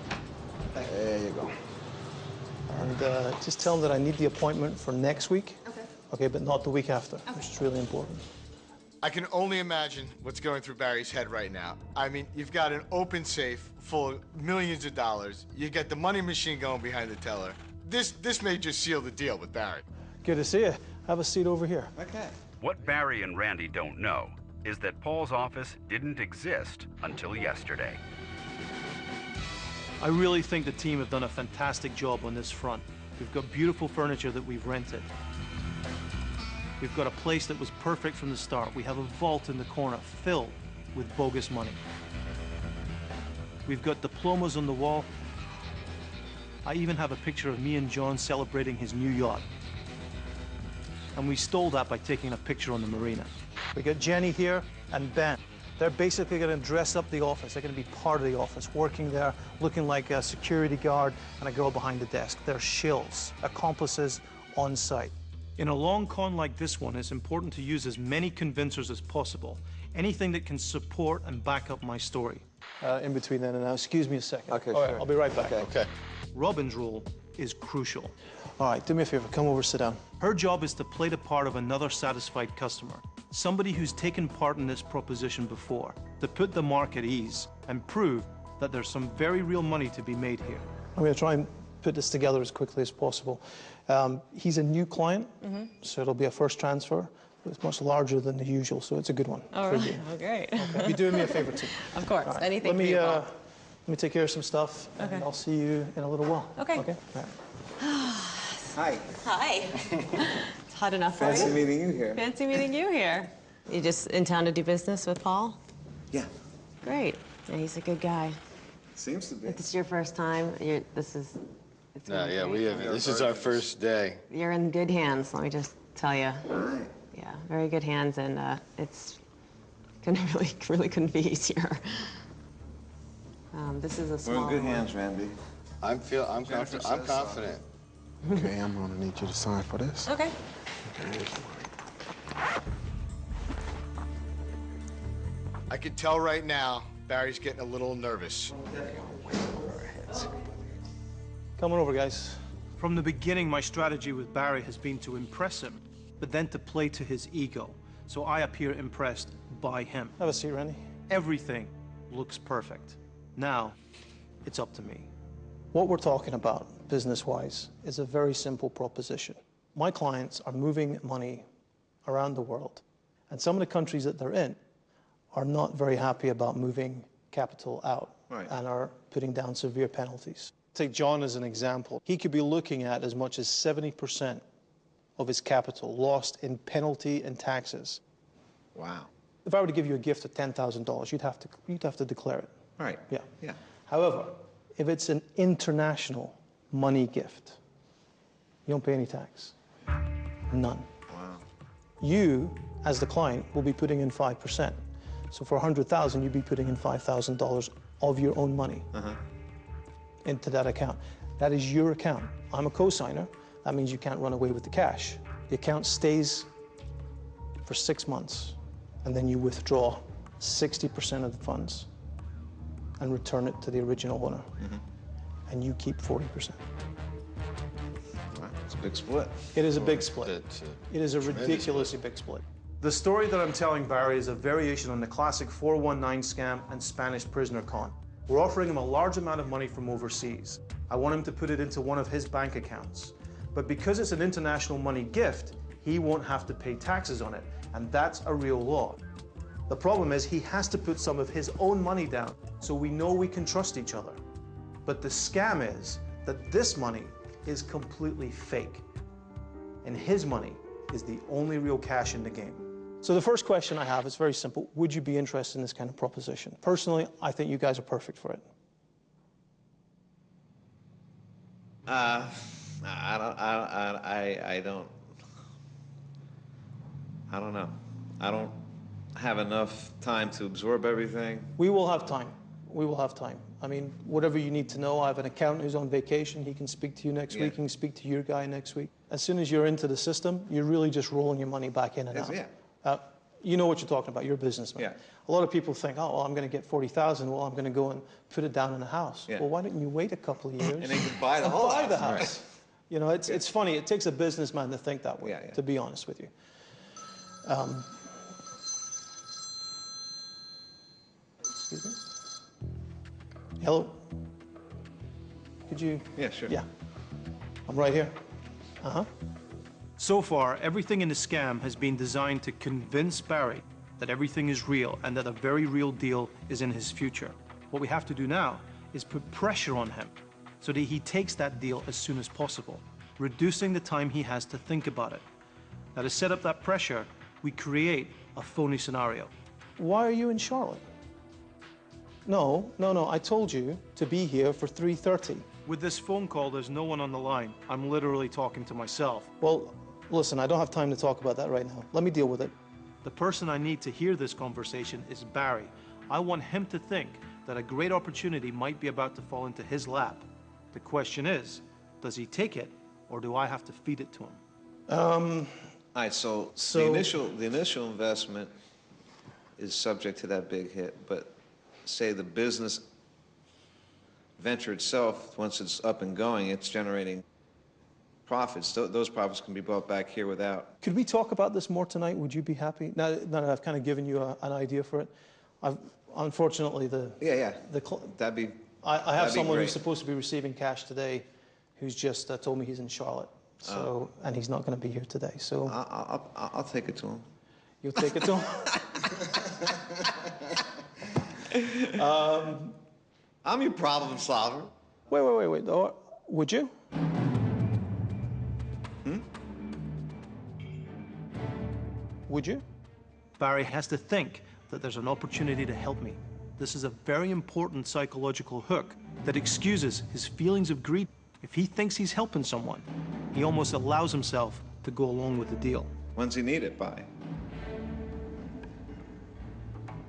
There you go. And just tell them that I need the appointment for next week. Okay. Okay, but not the week after, which is really important. I can only imagine what's going through Barry's head right now. I mean, you've got an open safe full of millions of dollars. You got the money machine going behind the teller. This may just seal the deal with Barry. Good to see you. Have a seat over here. Okay. What Barry and Randy don't know is that Paul's office didn't exist until yesterday. I really think the team have done a fantastic job on this front. We've got beautiful furniture that we've rented. We've got a place that was perfect from the start. We have a vault in the corner filled with bogus money. We've got diplomas on the wall. I even have a picture of me and John celebrating his new yacht. And we stole that by taking a picture on the marina. We got Jenny here and Ben. They're basically going to dress up the office. They're going to be part of the office, working there, looking like a security guard and a girl behind the desk. They're shills, accomplices on site. In a long con like this one, it's important to use as many convincers as possible. Anything that can support and back up my story. In between then and now, excuse me a second. Okay, All right, sure. I'll be right back. Okay. Robin's role is crucial. All right, do me a favor, come over, sit down. Her job is to play the part of another satisfied customer, somebody who's taken part in this proposition before, to put the mark at ease and prove that there's some very real money to be made here. I'm going to try and put this together as quickly as possible. He's a new client, so it'll be a first transfer. It's much larger than the usual, so it's a good one. All for right. you. Oh, great. Okay. You're doing me a favor too. Of course. All right. Anything Let me, for you, Paul. let me take care of some stuff, and I'll see you in a little while. Okay. Okay. All right. Hi. Hi. It's hot enough for you? Fancy meeting you here. Fancy meeting you here. You just in town to do business with Paul? Yeah. Great. Yeah, he's a good guy. Seems to be. If this is your first time, it's No, gonna be yeah, great. we have. This is our first day. You're in good hands, let me just tell you. All right. Yeah, very good hands, and it's really couldn't be easier. This is a We're small in good one. hands, Randy. I'm Jennifer confident. I'm says so. confident. Okay, I'm gonna need you to sign for this. Okay. Okay, here's the money. I can tell right now, Barry's getting a little nervous. Come on over, guys. From the beginning, my strategy with Barry has been to impress him, but then to play to his ego, so I appear impressed by him. Have a seat, Randy. Everything looks perfect. Now, it's up to me. What we're talking about, business-wise, is a very simple proposition. My clients are moving money around the world, and some of the countries that they're in are not very happy about moving capital out and are putting down severe penalties. Take John as an example. He could be looking at as much as 70% of his capital lost in penalty and taxes. Wow. If I were to give you a gift of $10,000, you'd have to declare it. Right. Yeah. Yeah. However, if it's an international money gift, you don't pay any tax. None. Wow. You, as the client, will be putting in 5%. So for $100,000, you'd be putting in $5,000 of your own money into that account. That is your account. I'm a co-signer. That means you can't run away with the cash. The account stays for 6 months, and then you withdraw 60% of the funds and return it to the original owner. And you keep 40%. Wow. It's a big split. It is a big split. It is a ridiculously big split. The story that I'm telling Barry is a variation on the classic 419 scam and Spanish prisoner con. We're offering him a large amount of money from overseas. I want him to put it into one of his bank accounts. But because it's an international money gift, he won't have to pay taxes on it, and that's a real law. The problem is he has to put some of his own money down, so we know we can trust each other. But the scam is that this money is completely fake, and his money is the only real cash in the game. So the first question I have is very simple. Would you be interested in this kind of proposition? Personally, I think you guys are perfect for it. I don't know. I don't have enough time to absorb everything. We will have time. We will have time. I mean, whatever you need to know, I have an accountant who's on vacation. He can speak to you next week. He can speak to your guy next week. As soon as you're into the system, you're really just rolling your money back in and out. You know what you're talking about. You're a businessman. Yeah. A lot of people think, oh, well, I'm going to get 40,000. Well, I'm going to go and put it down in a house. Yeah. Well, why don't you wait a couple of years And then you can buy the whole buy the house. house? You know, it's funny. It takes a businessman to think that way, to be honest with you. Excuse me? Hello? Could you? Yeah, sure. Yeah. I'm right here. So far, everything in the scam has been designed to convince Barry that everything is real and that a very real deal is in his future. What we have to do now is put pressure on him so that he takes that deal as soon as possible, reducing the time he has to think about it. Now, to set up that pressure, we create a phony scenario. Why are you in Charlotte? No, I told you to be here for 3:30. With this phone call, there's no one on the line. I'm literally talking to myself. Well, listen, I don't have time to talk about that right now. Let me deal with it. The person I need to hear this conversation is Barry. I want him to think that a great opportunity might be about to fall into his lap. The question is, does he take it, or do I have to feed it to him? All right, so the initial investment is subject to that big hit, but say the business venture itself, once it's up and going, it's generating profits. Those profits can be brought back here without. Could we talk about this more tonight? Would you be happy? Now that I've kind of given you an idea for it, unfortunately that'd be. I have someone who's supposed to be receiving cash today, who's just told me he's in Charlotte, so and he's not going to be here today. So I'll take it to him. You'll take it to him. I'm your problem solver. Wait. Oh, would you? Would you? Barry has to think that there's an opportunity to help me. This is a very important psychological hook that excuses his feelings of greed. If he thinks he's helping someone, he almost allows himself to go along with the deal. When's he need it by?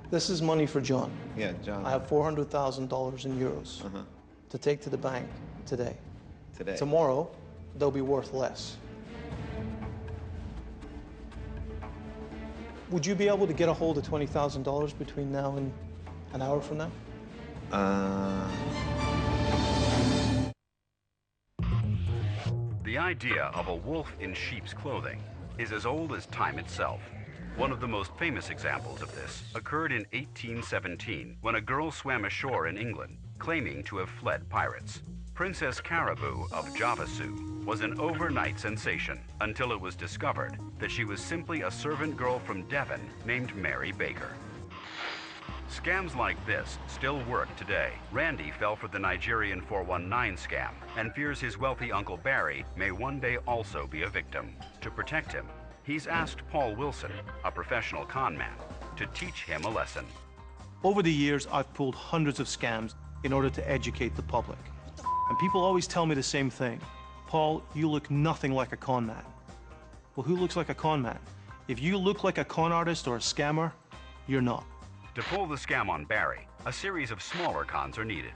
This is money for John. Yeah, John. I have $400,000 in euros to take to the bank today. Today. Tomorrow, they'll be worth less. Would you be able to get a hold of $20,000 between now and an hour from now? The idea of a wolf in sheep's clothing is as old as time itself. One of the most famous examples of this occurred in 1817 when a girl swam ashore in England, claiming to have fled pirates. Princess Caribou of Javasu was an overnight sensation until it was discovered that she was simply a servant girl from Devon named Mary Baker. Scams like this still work today. Randy fell for the Nigerian 419 scam and fears his wealthy Uncle Barry may one day also be a victim. To protect him, he's asked Paul Wilson, a professional con man, to teach him a lesson. Over the years, I've pulled hundreds of scams in order to educate the public. And people always tell me the same thing. Paul, you look nothing like a con man. Well, who looks like a con man? If you look like a con artist or a scammer, you're not. To pull the scam on Barry, a series of smaller cons are needed.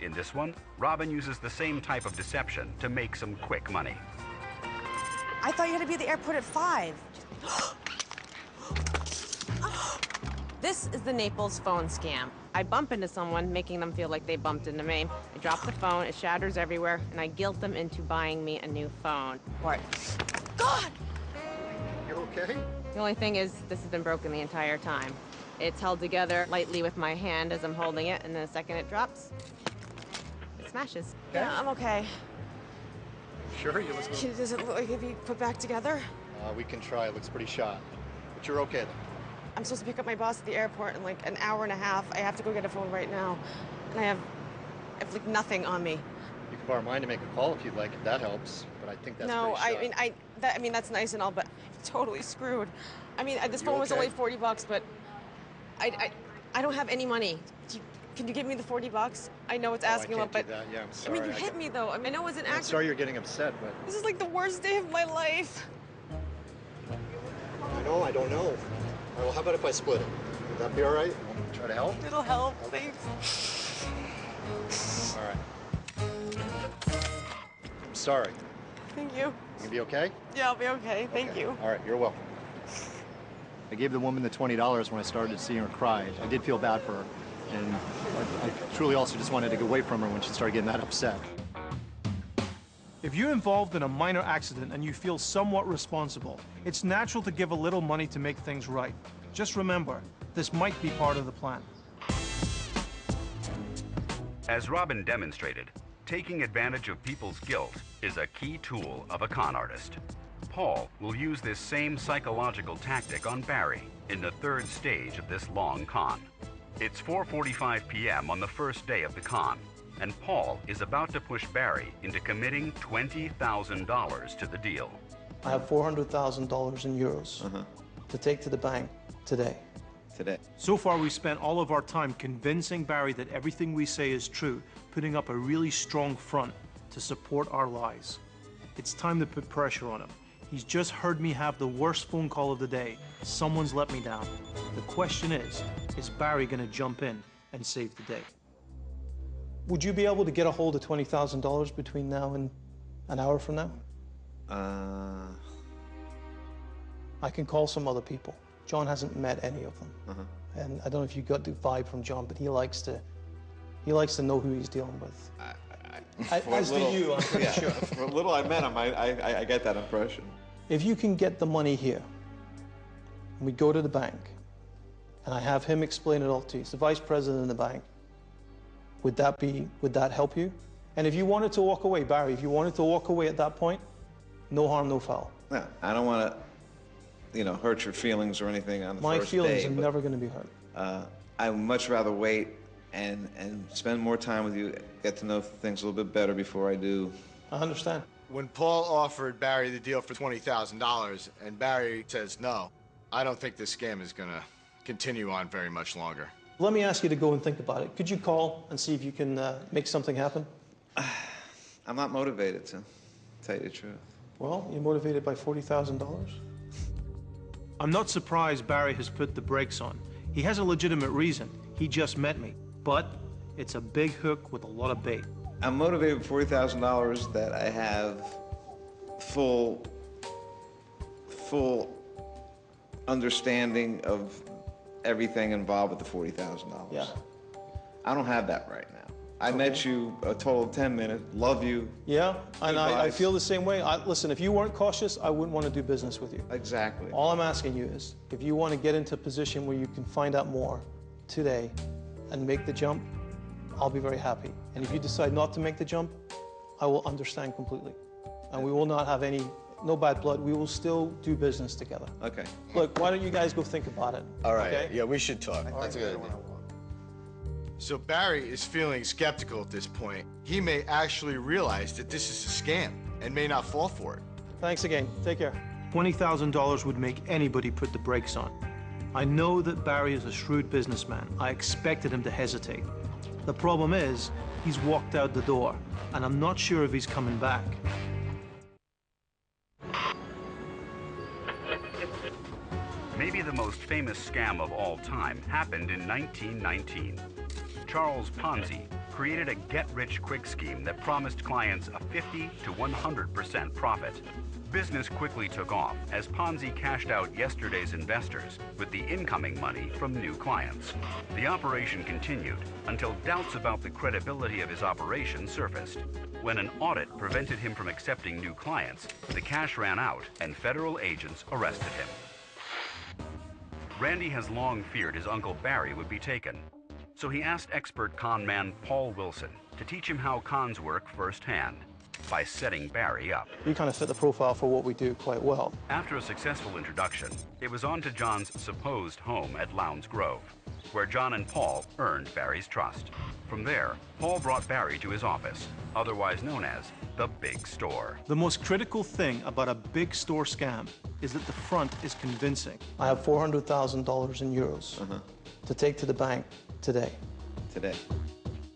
In this one, Robin uses the same type of deception to make some quick money. I thought you had to be at the airport at 5. This is the Naples phone scam. I bump into someone, making them feel like they bumped into me. I drop the phone, it shatters everywhere, and I guilt them into buying me a new phone. What? God! You okay? The only thing is, this has been broken the entire time. It's held together lightly with my hand as I'm holding it, and the second it drops, it smashes. Yeah, I'm okay. Sure, you look. Does it look like it be put back together? We can try. It looks pretty shot, but you're okay though. I'm supposed to pick up my boss at the airport in like an hour and a half. I have to go get a phone right now, and I have like nothing on me. You can borrow mine to make a call if you'd like, if that helps. But I think that's no. pretty shot. I mean that's nice and all, but I'm totally screwed. I mean, this You phone was okay? only $40, but I don't have any money. Can you give me the $40? I know it's asking a lot, but Yeah, I'm sorry. I mean, you hit me though. I mean, I know it was an I'm accident. sorry you're getting upset, but This is like the worst day of my life. I know. I don't know. All right, well, how about if I split it? Would that be all right? Try to help. It'll help, thanks. All right. I'm sorry. Thank you. You gonna be okay? Yeah, I'll be okay. Thank you. All right, you're welcome. I gave the woman the $20 when I started seeing her cry. I did feel bad for her, and I truly also just wanted to get away from her when she started getting that upset. If you're involved in a minor accident and you feel somewhat responsible, it's natural to give a little money to make things right. Just remember, this might be part of the plan. As Robin demonstrated, taking advantage of people's guilt is a key tool of a con artist. Paul will use this same psychological tactic on Barry in the third stage of this long con. It's 4:45 p.m. on the first day of the con, and Paul is about to push Barry into committing $20,000 to the deal. I have $400,000 in euros to take to the bank today. So far, we've spent all of our time convincing Barry that everything we say is true, putting up a really strong front to support our lies. It's time to put pressure on him. He's just heard me have the worst phone call of the day. Someone's let me down. The question is Barry gonna jump in and save the day? Would you be able to get a hold of $20,000 between now and an hour from now? I can call some other people. John hasn't met any of them. And I don't know if you got the vibe from John, but he likes to know who he's dealing with. As do you, I'm pretty sure. For a little I met him, I get that impression. If you can get the money here, and we go to the bank, and I have him explain it all to you, he's the vice president of the bank, would that help you? And if you wanted to walk away, Barry, if you wanted to walk away at that point, no harm, no foul. No, I don't want to, hurt your feelings or anything on the My first feelings day. are never going to be hurt. I would much rather wait and spend more time with you, get to know things a little bit better before I do. I understand. When Paul offered Barry the deal for $20,000 and Barry says no, I don't think this scam is going to continue on very much longer. Let me ask you to go and think about it. Could you call and see if you can make something happen? I'm not motivated to tell you the truth. Well, you're motivated by $40,000? I'm not surprised Barry has put the brakes on. He has a legitimate reason. He just met me. But it's a big hook with a lot of bait. I'm motivated with $40,000 that I have full understanding of everything involved with the $40,000. Yeah. I don't have that right now. I met you a total of 10 minutes, love you. Yeah, and I feel the same way. Listen, if you weren't cautious, I wouldn't want to do business with you. Exactly. All I'm asking you is, if you want to get into a position where you can find out more today and make the jump, I'll be very happy. And if you decide not to make the jump, I will understand completely. And we will not have no bad blood. We will still do business together. Okay. Look, why don't you guys go think about it? All right. Okay? Yeah, we should talk. That's a good idea. So Barry is feeling skeptical at this point. He may actually realize that this is a scam and may not fall for it. Thanks again. Take care. $20,000 would make anybody put the brakes on. I know that Barry is a shrewd businessman. I expected him to hesitate. The problem is, he's walked out the door, and I'm not sure if he's coming back. Maybe the most famous scam of all time happened in 1919. Charles Ponzi created a get-rich-quick scheme that promised clients a 50 to 100% profit. Business quickly took off as Ponzi cashed out yesterday's investors with the incoming money from new clients. The operation continued until doubts about the credibility of his operation surfaced. When an audit prevented him from accepting new clients, the cash ran out and federal agents arrested him. Randy has long feared his Uncle Barry would be taken, so he asked expert con man Paul Wilson to teach him how cons work firsthand by setting Barry up. You kind of fit the profile for what we do quite well. After a successful introduction, it was on to John's supposed home at Lowndes Grove, where John and Paul earned Barry's trust. From there, Paul brought Barry to his office, otherwise known as the Big Store. The most critical thing about a big store scam is that the front is convincing. I have $400,000 in euros to take to the bank today.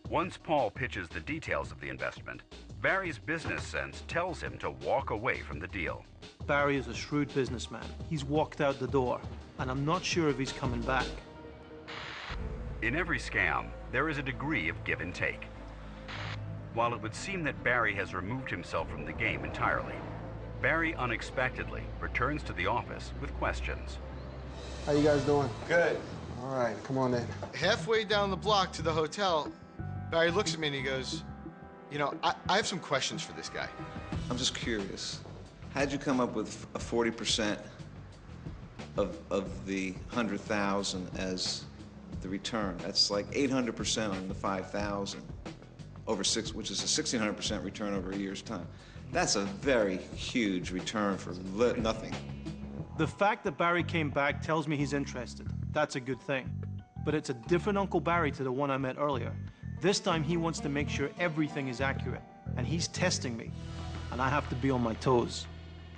Once Paul pitches the details of the investment, Barry's business sense tells him to walk away from the deal. Barry is a shrewd businessman. He's walked out the door, and I'm not sure if he's coming back. In every scam, there is a degree of give and take. While it would seem that Barry has removed himself from the game entirely, Barry unexpectedly returns to the office with questions. How you guys doing? Good. All right, come on in. Halfway down the block to the hotel, Barry looks at me and he goes, you know, I have some questions for this guy. I'm just curious. How'd you come up with a 40% of the 100,000 as the return? That's like 800% on the 5,000 over six, which is a 1,600% return over a year's time. That's a very huge return for nothing. The fact that Barry came back tells me he's interested. That's a good thing. But it's a different Uncle Barry to the one I met earlier. This time he wants to make sure everything is accurate, and he's testing me, and I have to be on my toes.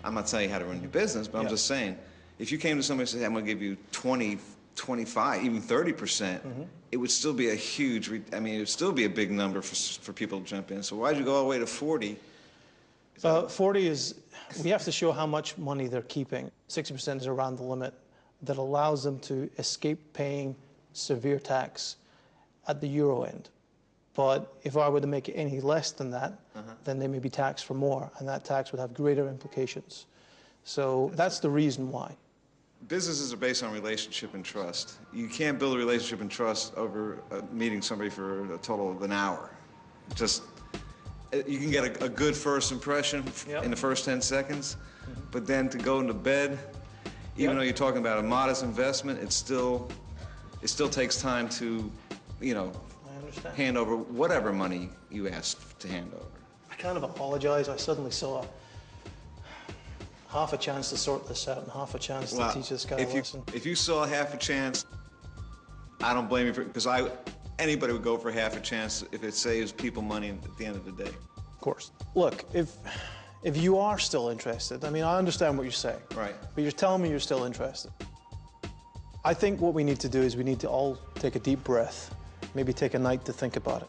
I'm not telling you how to run your business, but I'm just saying, if you came to somebody and said, I'm gonna give you 20, 25, even 30%, it would still be a huge, it would still be a big number for people to jump in. So why'd you go all the way to 40? 40 is, we have to show how much money they're keeping. 60% is around the limit that allows them to escape paying severe tax at the euro end. But if I were to make it any less than that, then they may be taxed for more, and that tax would have greater implications. So that's the reason why. Businesses are based on relationship and trust. You can't build a relationship and trust over meeting somebody for a total of an hour. Just, you can get a good first impression in the first 10 seconds, but then to go into bed, even though you're talking about a modest investment, it still takes time to, you know, hand over whatever money you asked to hand over. I kind of apologize. I suddenly saw half a chance to sort this out and half a chance to teach this guy a lesson. If you saw half a chance, I don't blame you for it, because anybody would go for half a chance if it saves people money at the end of the day. Of course. Look, if you are still interested, I mean, I understand what you're saying. Right. But you're telling me you're still interested. I think what we need to do is we need to all take a deep breath, maybe take a night to think about it.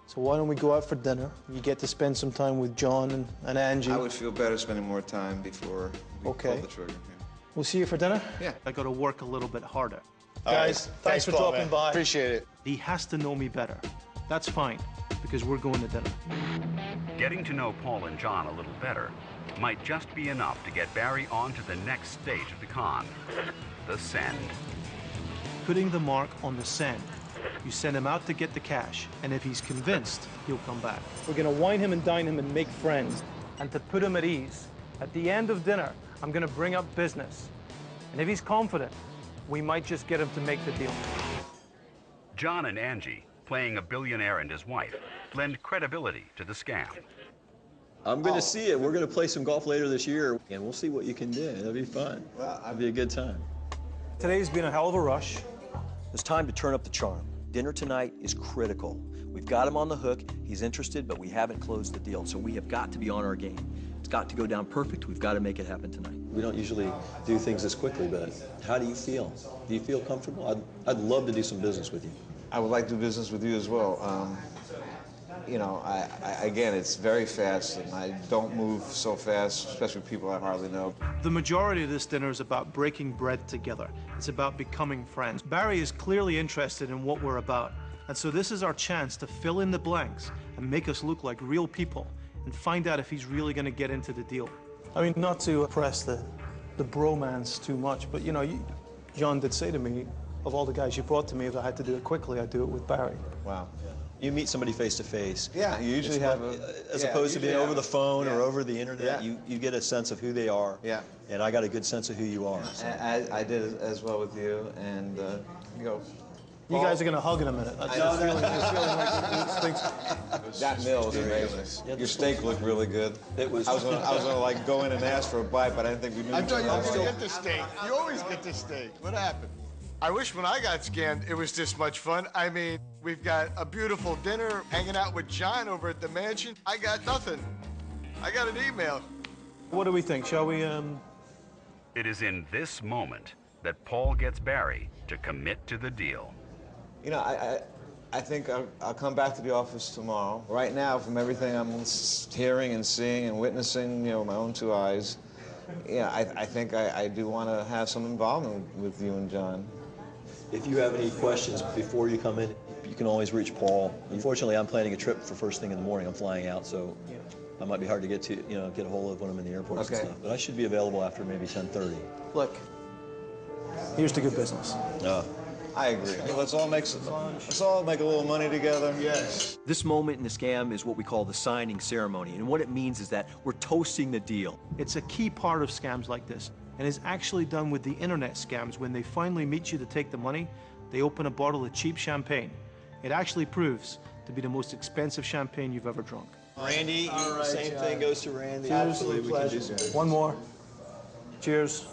So why don't we go out for dinner? You get to spend some time with John and Angie. I would feel better spending more time before we pull the trigger. We'll see you for dinner? Yeah. I got to work a little bit harder. All Guys, right. thanks for Paul, dropping man. by. Appreciate it. He has to know me better. That's fine, because we're going to dinner. Getting to know Paul and John a little better might just be enough to get Barry on to the next stage of the con, the send. Putting the mark on the send. You send him out to get the cash, and if he's convinced, he'll come back. We're gonna wine him and dine him and make friends. And to put him at ease, at the end of dinner, I'm gonna bring up business. And if he's confident, we might just get him to make the deal. John and Angie, playing a billionaire and his wife, lend credibility to the scam. I'm going to see it. We're going to play some golf later this year, and we'll see what you can do. It'll be fun. It'll be a good time. Today's been a hell of a rush. It's time to turn up the charm. Dinner tonight is critical. We've got him on the hook. He's interested, but we haven't closed the deal, so we have got to be on our game. It's got to go down perfect. We've got to make it happen tonight. We don't usually do things this quickly, but how do you feel? Do you feel comfortable? I'd love to do some business with you. I would like to do business with you as well. You know, again, it's very fast, and I don't move so fast, especially with people I hardly know. The majority of this dinner is about breaking bread together. It's about becoming friends. Barry is clearly interested in what we're about, and so this is our chance to fill in the blanks and make us look like real people and find out if he's really going to get into the deal. I mean, not to press the bromance too much, but you know, John did say to me, of all the guys you brought to me, if I had to do it quickly, I'd do it with Barry. Wow. You meet somebody face to face. Yeah, you usually have as opposed to being over the phone or over the internet, you get a sense of who they are. Yeah. And I got a good sense of who you are. So. I did as well with you, and you know. You guys are going to hug in a minute. That meal was amazing. Your steak looked really good. It was. I was gonna like go in and ask for a bite, but I didn't think we knew. I thought you were gonna get the steak. You always get the steak. What happened? I wish when I got scammed, it was this much fun. I mean, we've got a beautiful dinner, hanging out with John over at the mansion. I got nothing. I got an email. What do we think? Shall we, It is in this moment that Paul gets Barry to commit to the deal. You know, I think I'll come back to the office tomorrow. Right now, from everything I'm hearing and seeing and witnessing, you know, with my own two eyes, yeah, I think I do want to have some involvement with you and John. If you have any questions before you come in, you can always reach Paul. Unfortunately, I'm planning a trip for first thing in the morning. I'm flying out, so I might be hard to get to, get a hold of when I'm in the airport and stuff. But I should be available after maybe 10:30. Look, here's to good business. I agree. Let's all make a little money together. Yes. This moment in the scam is what we call the signing ceremony, and what it means is that we're toasting the deal. It's a key part of scams like this, and is actually done with the internet scams. When they finally meet you to take the money, they open a bottle of cheap champagne. It actually proves to be the most expensive champagne you've ever drunk. Randy, same thing goes to Randy. Cheers. Absolutely, we can do some. One more. Cheers.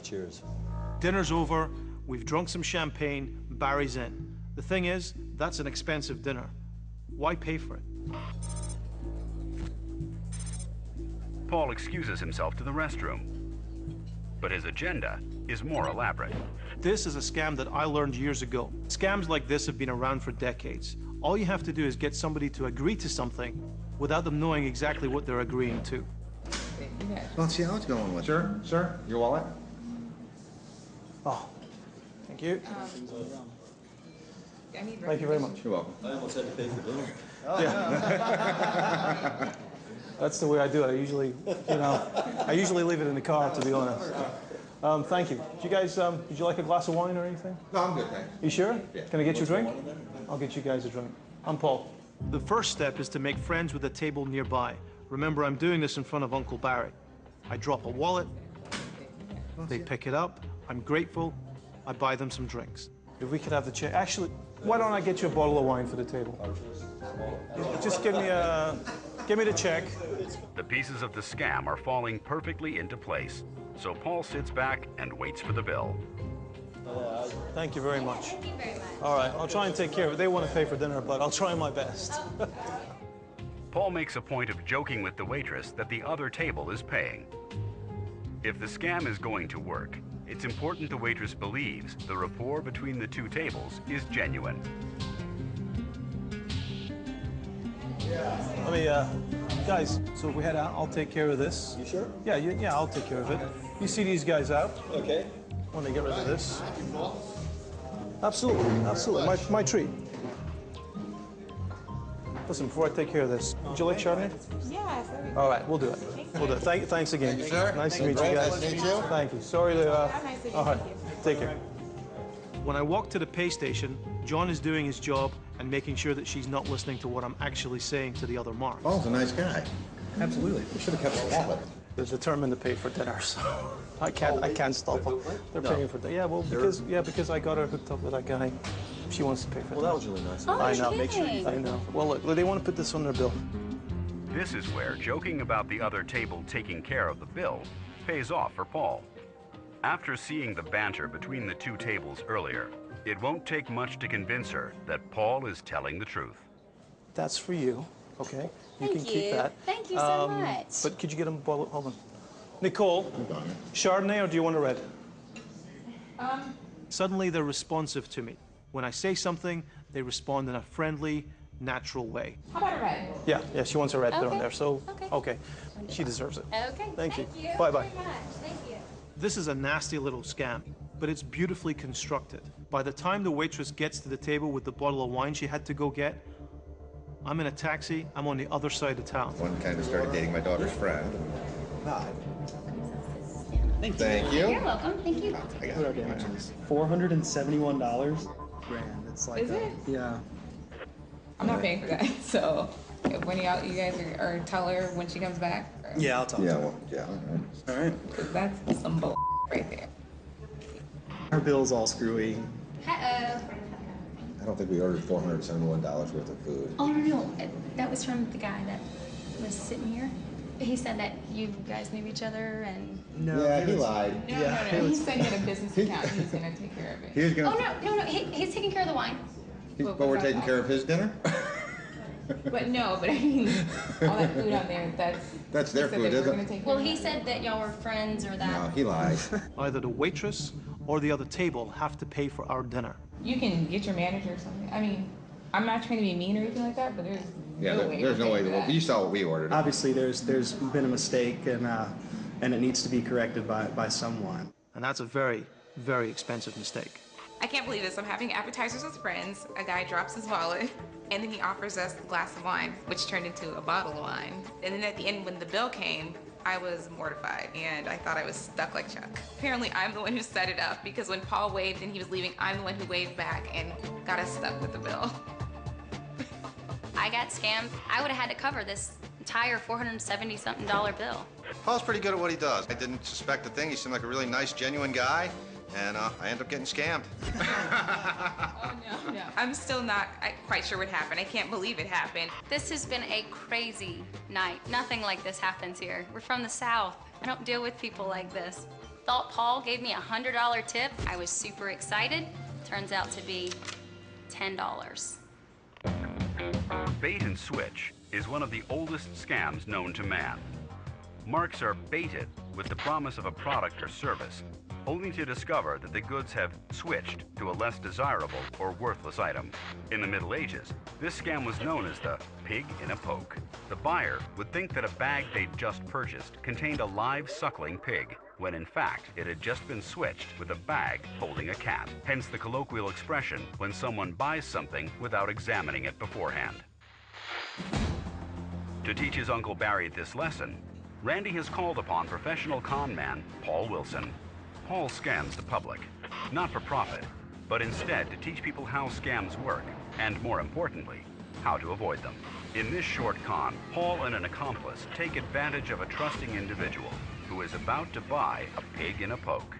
Cheers. Dinner's over. We've drunk some champagne. Barry's in. The thing is, that's an expensive dinner. Why pay for it? Paul excuses himself to the restroom, but his agenda is more elaborate. This is a scam that I learned years ago. Scams like this have been around for decades. All you have to do is get somebody to agree to something without them knowing exactly what they're agreeing to. Let's see how it's going with Sure, sir. Your wallet? Oh, thank you. Thank you very much. You're welcome. I almost had to pay for dinner. That's the way I do it. I usually leave it in the car, to be honest. Thank you. Do you guys, would you like a glass of wine or anything? No, I'm good, thanks. You sure? Yeah. Can I get you a drink? I'll get you guys a drink. I'm Paul. The first step is to make friends with the table nearby. Remember, I'm doing this in front of Uncle Barry. I drop a wallet, they pick it up, I'm grateful, I buy them some drinks. If we could have the check, actually, why don't I get you a bottle of wine for the table? Just give me the check. The pieces of the scam are falling perfectly into place, so Paul sits back and waits for the bill. Thank you very much. Thank you very much. All right, I'll try and take care of it. They want to pay for dinner, but I'll try my best. Paul makes a point of joking with the waitress that the other table is paying. If the scam is going to work, it's important the waitress believes the rapport between the two tables is genuine. Let me, guys, so if we head out, I'll take care of this. You sure? Yeah, I'll take care of it. You see these guys out? Okay. When they get rid of this. Absolutely, absolutely. My treat. Listen, before I take care of this, would you like Chardonnay? Yes. All right, we'll do it. We'll do it. Thanks again. Thank you, sir. Nice to meet you guys. Nice to meet you. Thank you. Sorry to. Nice to meet all right. you. Take care. When I walk to the pay station, John is doing his job and making sure that she's not listening to what I'm actually saying to the other marks. Paul's a nice guy. Absolutely. We should have kept the wallet. They're determined to pay for dinner, so I can't stop them. They're paying for dinner. Yeah, well, because I got her hooked up with that guy. She wants to pay for it. Well, that was really nice. Oh, I know. Make sure you I know. Well, look, they want to put this on their bill. This is where joking about the other table taking care of the bill pays off for Paul. After seeing the banter between the two tables earlier, it won't take much to convince her that Paul is telling the truth. That's for you, okay? Thank can keep that. Thank you so much. But could you get them a bottle? Hold on. Nicole, Chardonnay or do you want a red? Suddenly they're responsive to me. When I say something, they respond in a friendly, natural way. How about a red? Yeah, she wants a red. Put on Okay. there. So, Okay. she deserves it. Okay. Thank you. Bye-bye. Thank you. This is a nasty little scam, but it's beautifully constructed. By the time the waitress gets to the table with the bottle of wine she had to go get, I'm in a taxi, I'm on the other side of town. One kind of started dating my daughter's friend. Hi. Thank you. You're welcome. Thank you. I got What are it. damages? $471. Grand. It's like Is it? Yeah. I'm not paying for that. So when you guys are tell her when she comes back. Or, Yeah, I'll talk to Yeah, her. well, yeah. All right. 'cause that's some bull right there. Our bill's all screwy. Uh-oh. I don't think we ordered $471 worth of food. Oh, no. That was from the guy that was sitting here. He said that you guys knew each other and... No. Yeah, he lied. No. He said he had a business account. He was gonna take care of it. He was gonna. Oh, no. He's taking care of the wine. But we're taking care of his dinner. But no, but I mean, all that food on there, That's their he said food, they were isn't gonna it? take care Well, of he it. said that y'all were friends or that. No, he lied. Either the waitress or the other table have to pay for our dinner. You can get your manager or something. I mean, I'm not trying to be mean or anything like that, but there's Yeah, no way. there's we're no way. paying for that. You saw what we ordered. Obviously, there's been a mistake, and it needs to be corrected by someone. And that's a very, very expensive mistake. I can't believe this. I'm having appetizers with friends. A guy drops his wallet, and then he offers us a glass of wine, which turned into a bottle of wine. And then at the end, when the bill came, I was mortified, and I thought I was stuck like Chuck. Apparently, I'm the one who set it up, because when Paul waved and he was leaving, I'm the one who waved back and got us stuck with the bill. I got scammed. I would have had to cover this entire $470-something bill. Paul's pretty good at what he does. I didn't suspect a thing. He seemed like a really nice, genuine guy, and I ended up getting scammed. Oh, no. I'm still not quite sure what happened. I can't believe it happened. This has been a crazy night. Nothing like this happens here. We're from the South. I don't deal with people like this. Thought Paul gave me a $100 tip. I was super excited. Turns out to be $10. Bait and switch is one of the oldest scams known to man. Marks are baited with the promise of a product or service, only to discover that the goods have switched to a less desirable or worthless item. In the Middle Ages, this scam was known as the pig in a poke. The buyer would think that a bag they'd just purchased contained a live suckling pig, when in fact it had just been switched with a bag holding a cat. Hence the colloquial expression when someone buys something without examining it beforehand. To teach his Uncle Barry this lesson, Randy has called upon professional con man Paul Wilson. Paul scams the public, not for profit, but instead to teach people how scams work, and more importantly, how to avoid them. In this short con, Paul and an accomplice take advantage of a trusting individual who is about to buy a pig in a poke.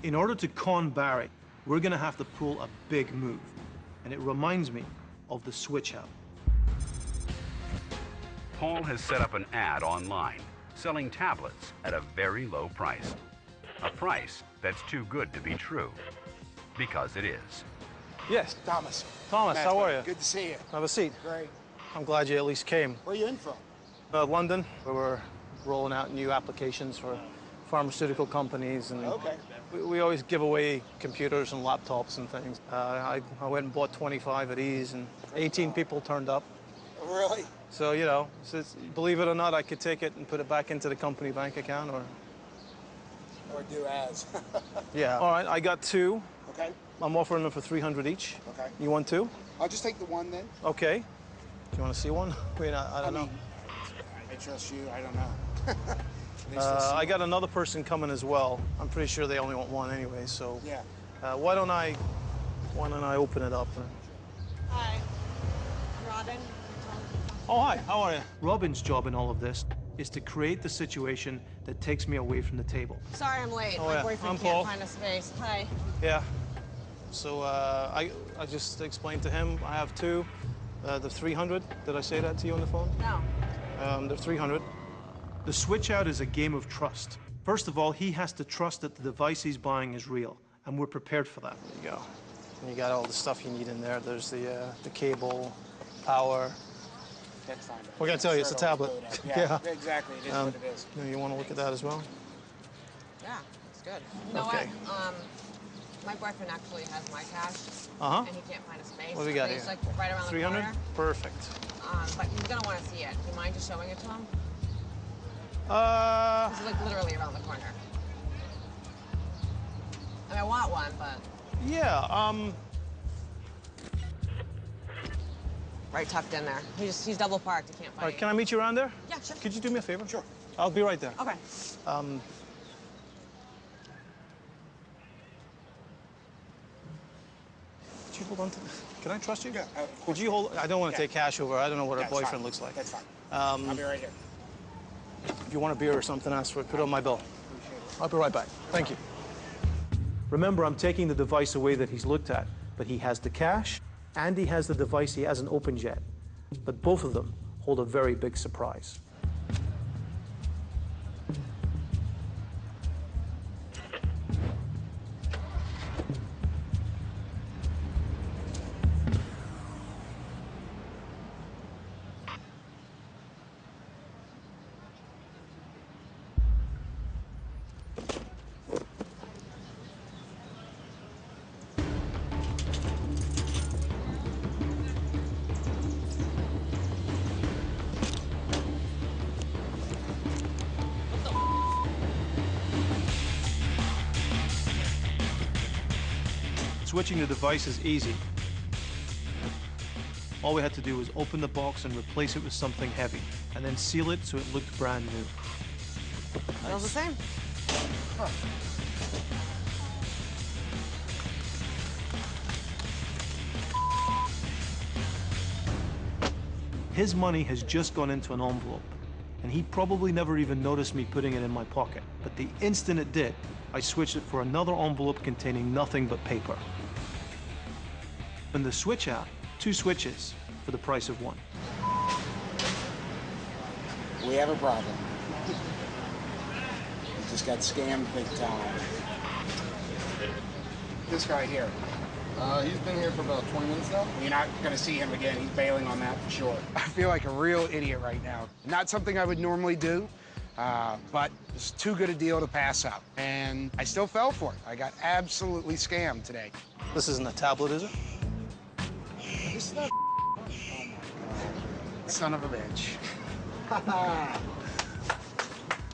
In order to con Barry, we're gonna have to pull a big move. And it reminds me of the switch out. Paul has set up an ad online, selling tablets at a very low price. A price that's too good to be true. Because it is. Yes. Thomas. Thomas, how are you? Good to see you. Have a seat. Great. I'm glad you at least came. Where are you in from? London. We're rolling out new applications for pharmaceutical companies, and Okay. we always give away computers and laptops and things. I went and bought 25 of these, and 18 people turned up. Really? So, you know, believe it or not, I could take it and put it back into the company bank account, or do as. yeah. All right, I got 2. Okay. I'm offering them for 300 each. Okay. You want 2? I'll just take the one then. Okay. Do you want to see one? Wait, I don't know. I trust you. I don't know. I got another person coming as well. I'm pretty sure they only want one anyway. So yeah. Why don't I open it up? Hi, Robin. Oh, hi. How are you? Robin's job in all of this is to create the situation that takes me away from the table. Sorry I'm late. Oh, My yeah. boyfriend I'm can't Paul. find a space. Hi. Yeah. So I just explained to him I have 2. The 300. Did I say that to you on the phone? No. They're 300. The switch out is a game of trust. First of all, he has to trust that the device he's buying is real, and we're prepared for that. There you go. And you got all the stuff you need in there. There's the cable, power. That's fine. We're gonna tell you, it's a tablet. Yeah, exactly. It is what it is. You want to look at that as well? Yeah, it's good. You know Okay. what? My boyfriend actually has my cash. Uh-huh. And he can't find a space. What do we got He's here? like right around 300? the corner. Perfect. But he's gonna want to see it. Do you mind just showing it to him? This is like literally around the corner. I mean, I want one, but. Yeah, Right tucked in there. He's double parked. He can't all find right, can I meet you around there? Yeah, sure. Could you do me a favor? Sure. I'll be right there. Okay. Could you hold on to this? Can I trust you? Yeah, Could you hold? I don't want to take cash over. I don't know what her That's boyfriend fine. looks like. That's fine. I'll be right here. If you want a beer or something, ask for it. Put it on my bill. I'll be right back. Thank you. Remember, I'm taking the device away that he's looked at, but he has the cash and he has the device he hasn't opened yet. But both of them hold a very big surprise. Switching the device is easy. All we had to do was open the box and replace it with something heavy, and then seal it so it looked brand new. Smells the same. Huh. His money has just gone into an envelope, and he probably never even noticed me putting it in my pocket. But the instant it did, I switched it for another envelope containing nothing but paper. And the switch out, 2 switches for the price of 1. We have a problem. We just got scammed big time. This guy here. He's been here for about 20 minutes now. You're not going to see him again. He's bailing on that for sure. I feel like a real idiot right now. Not something I would normally do, but it's too good a deal to pass up. And I still fell for it. I got absolutely scammed today. This isn't a tablet, is it? This is not. Oh my God. Son of a bitch.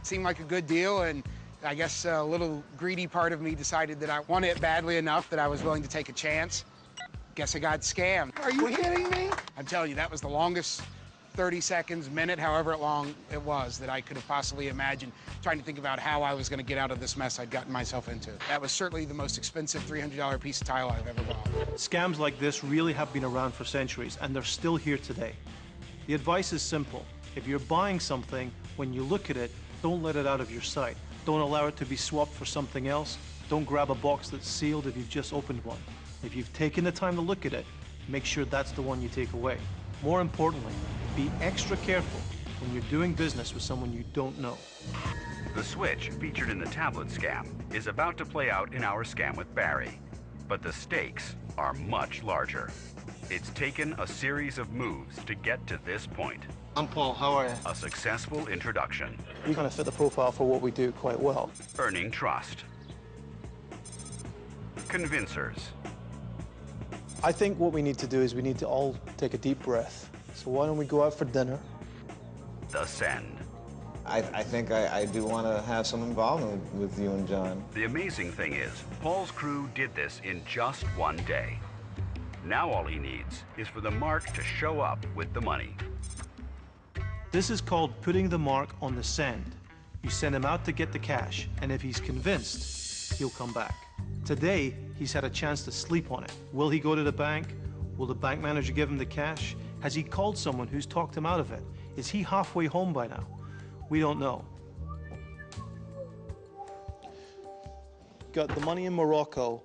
Seemed like a good deal, and I guess a little greedy part of me decided that I wanted it badly enough that I was willing to take a chance. Guess I got scammed. Are you kidding me? I'm telling you, that was the longest 30 seconds, minute, however long it was that I could have possibly imagined, trying to think about how I was going to get out of this mess I'd gotten myself into. That was certainly the most expensive $300 piece of tile I've ever bought. Scams like this really have been around for centuries, and they're still here today. The advice is simple. If you're buying something, when you look at it, don't let it out of your sight. Don't allow it to be swapped for something else. Don't grab a box that's sealed if you've just opened one. If you've taken the time to look at it, make sure that's the one you take away. More importantly, be extra careful when you're doing business with someone you don't know. The switch featured in the tablet scam is about to play out in our scam with Barry, but the stakes are much larger. It's taken a series of moves to get to this point. I'm Paul, how are you? A successful introduction. You kind of fit the profile for what we do quite well. Earning trust. Convincers. I think what we need to do is we need to all take a deep breath. So why don't we go out for dinner? The send. I think I do want to have some involvement with you and John. The amazing thing is, Paul's crew did this in just one day. Now all he needs is for the mark to show up with the money. This is called putting the mark on the send. You send him out to get the cash, and if he's convinced, he'll come back. Today, he's had a chance to sleep on it. Will he go to the bank? Will the bank manager give him the cash? Has he called someone who's talked him out of it? Is he halfway home by now? We don't know. Got the money in Morocco.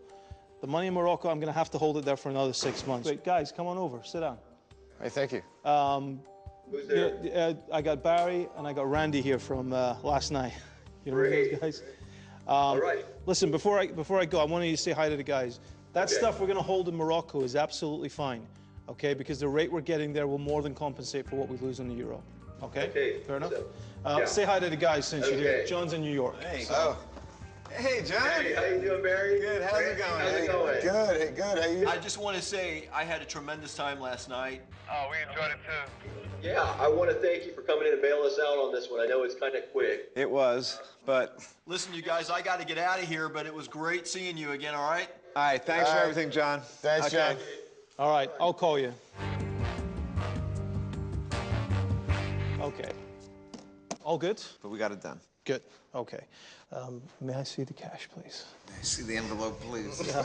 The money in Morocco, I'm going to have to hold it there for another 6 months. Wait, guys, come on over. Sit down. Hey, thank you. Who's there? I got Barry and I got Randy here from last night. You remember those guys? All right. Listen, before I go, I want you to say hi to the guys. That stuff we're going to hold in Morocco is absolutely fine, okay? Because the rate we're getting there will more than compensate for what we lose on the euro. Okay? Okay. Fair enough? Say hi to the guys since you're here. John's in New York. Thanks. So. Hey, John. Hey, how you doing, Barry? Good. How's it going? How's it going? Good. Hey, good. How you? I just want to say I had a tremendous time last night. Oh, we enjoyed it too. Yeah, I want to thank you for coming in and bailing us out on this one. I know it's kind of quick. It was, but. Listen, you guys, I got to get out of here, but it was great seeing you again, all right? All right, thanks for everything, John. Thanks, John. All right, I'll call you. Okay. All good? But we got it done. Good. Okay. May I see the cash, please? May I see the envelope, please? Yeah.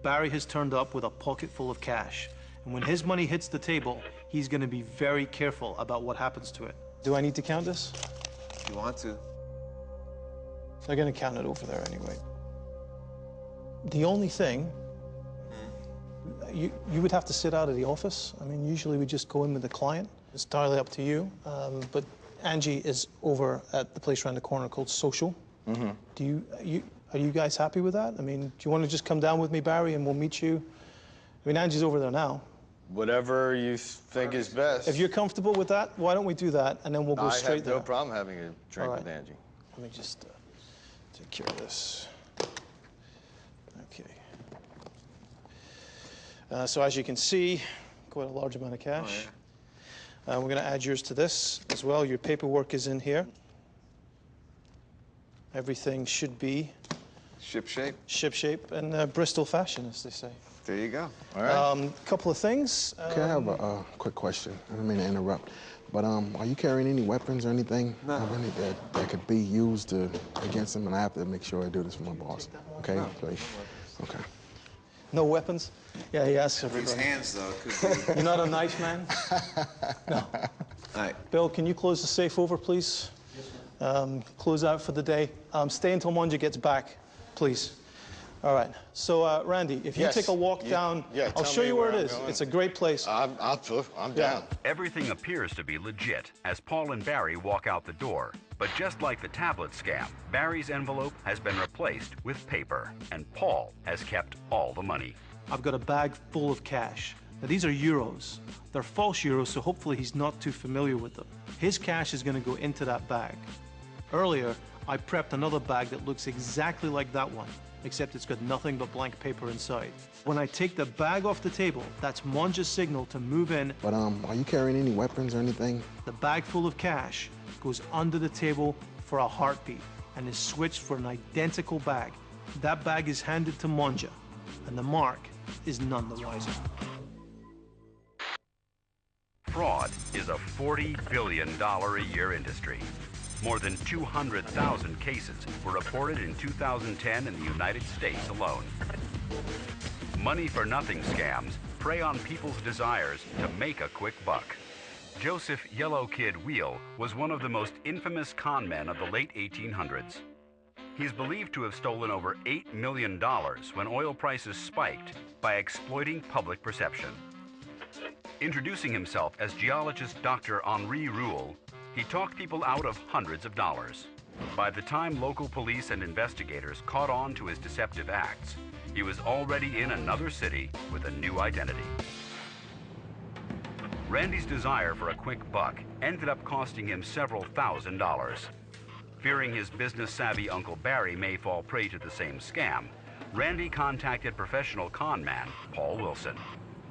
Barry has turned up with a pocket full of cash. And when his money hits the table, he's going to be very careful about what happens to it. Do I need to count this? If you want to. They're going to count it over there anyway. The only thing, you would have to sit out of the office. I mean, usually we just go in with the client. It's entirely up to you. But Angie is over at the place around the corner called Social. Mm-hmm. Are you guys happy with that? I mean, do you want to just come down with me, Barry, and we'll meet you? I mean, Angie's over there now. Whatever you think is best. If you're comfortable with that, why don't we do that, and then we'll go straight there. I have no problem having a drink with Angie. Let me just take care of this. Okay. So as you can see, quite a large amount of cash. We're going to add yours to this as well. Your paperwork is in here. Everything should be Shipshape. Shipshape and Bristol fashion, as they say. There you go. All right. Couple of things. Okay, I have a quick question. I don't mean to interrupt, but are you carrying any weapons or anything that could be used against him? And I have to make sure I do this for my boss. Okay, please. Okay. No weapons? Yeah, he asks everybody. These hands, though, could be... You're not a knife man? No. All right. Bill, can you close the safe over, please? Close out for the day. Stay until Monja gets back, please. All right. So, Randy, if you take a walk down, I'll show you where it is. It's a great place. I'm down. Everything appears to be legit as Paul and Barry walk out the door. But just like the tablet scam, Barry's envelope has been replaced with paper, and Paul has kept all the money. I've got a bag full of cash. Now, these are euros. They're false euros, so hopefully he's not too familiar with them. His cash is going to go into that bag. Earlier, I prepped another bag that looks exactly like that one, except it's got nothing but blank paper inside. When I take the bag off the table, that's Monja's signal to move in. But are you carrying any weapons or anything? The bag full of cash goes under the table for a heartbeat and is switched for an identical bag. That bag is handed to Monja, and the mark is none the wiser. Fraud is a $40 billion a year industry. More than 200,000 cases were reported in 2010 in the United States alone. Money-for-nothing scams prey on people's desires to make a quick buck. Joseph Yellow Kid Wheel was one of the most infamous con men of the late 1800s. He's believed to have stolen over $8 million when oil prices spiked by exploiting public perception. Introducing himself as geologist Dr. Henri Roule, he talked people out of hundreds of dollars. By the time local police and investigators caught on to his deceptive acts, he was already in another city with a new identity. Randy's desire for a quick buck ended up costing him several $1,000s. Fearing his business-savvy Uncle Barry may fall prey to the same scam, Randy contacted professional con man Paul Wilson.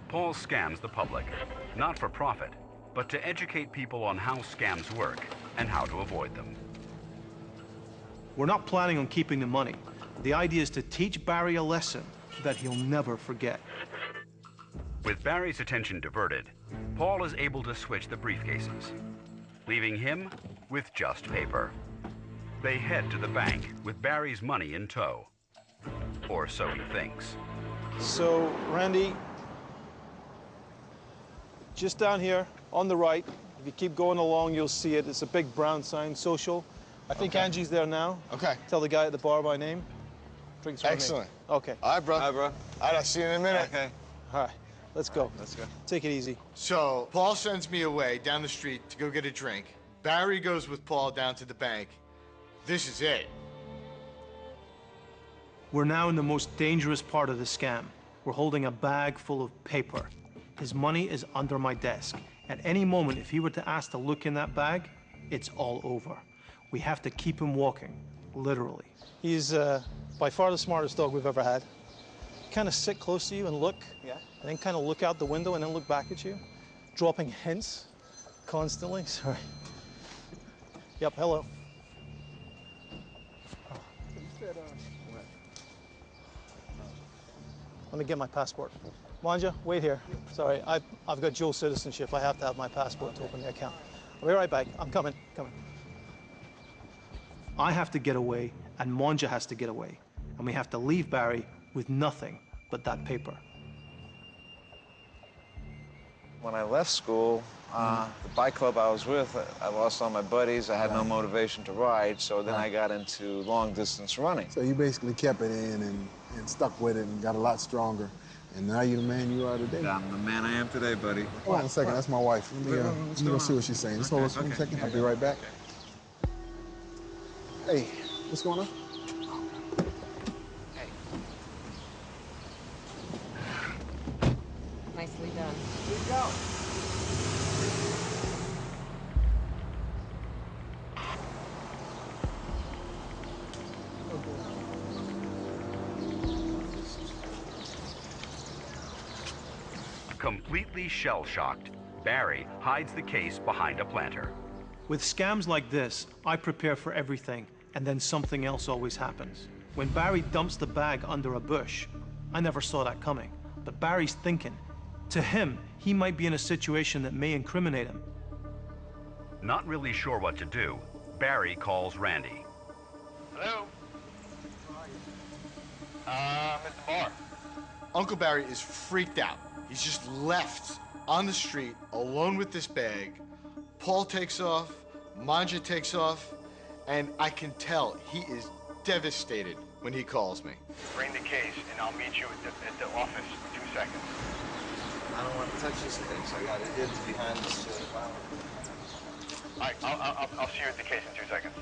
Paul scams the public, not for profit, but to educate people on how scams work and how to avoid them. We're not planning on keeping the money. The idea is to teach Barry a lesson that he'll never forget. With Barry's attention diverted, Paul is able to switch the briefcases, leaving him with just paper. They head to the bank with Barry's money in tow. Or so he thinks. So, Randy, just down here on the right, if you keep going along, you'll see it. It's a big brown sign, social. I think Angie's there now. Okay. Tell the guy at the bar by name. Drinks for me. Excellent. Okay. All right, bro. Hi, bro. All right, I'll see you in a minute. Okay. All right, let's go. Let's go. Take it easy. So, Paul sends me away down the street to go get a drink. Barry goes with Paul down to the bank. This is it. We're now in the most dangerous part of the scam. We're holding a bag full of paper. His money is under my desk. At any moment, if he were to ask to look in that bag, it's all over. We have to keep him walking, literally. He's by far the smartest dog we've ever had. Kind of sit close to you and look, and then kind of look out the window and then look back at you, dropping hints constantly. Sorry. Yep, hello. Let me get my passport. Manja, wait here. Sorry, I've got dual citizenship. I have to have my passport to open the account. I'll be right back. I'm coming. I have to get away, and Manja has to get away. And we have to leave Barry with nothing but that paper. When I left school, the bike club I was with, I lost all my buddies. I had no motivation to ride, so then I got into long-distance running. So you basically kept it in and stuck with it and got a lot stronger. And now you're the man you are today. I'm the man I am today, buddy. Hold on a second, that's my wife. Let me go see what she's saying. Just hold on a second, I'll be right back. Hey, what's going on? Nicely done. Here you go. Completely shell-shocked, Barry hides the case behind a planter. With scams like this, I prepare for everything, and then something else always happens. When Barry dumps the bag under a bush, I never saw that coming. But Barry's thinking, to him, he might be in a situation that may incriminate him. Not really sure what to do, Barry calls Randy. Hello? I'm at the bar. Uncle Barry is freaked out. He's just left on the street alone with this bag. Paul takes off, Manja takes off, and I can tell he is devastated when he calls me. Bring the case, and I'll meet you at the office in 2 seconds. I don't want to touch this case. I got it hidden behind this. All right, I'll see you at the case in 2 seconds.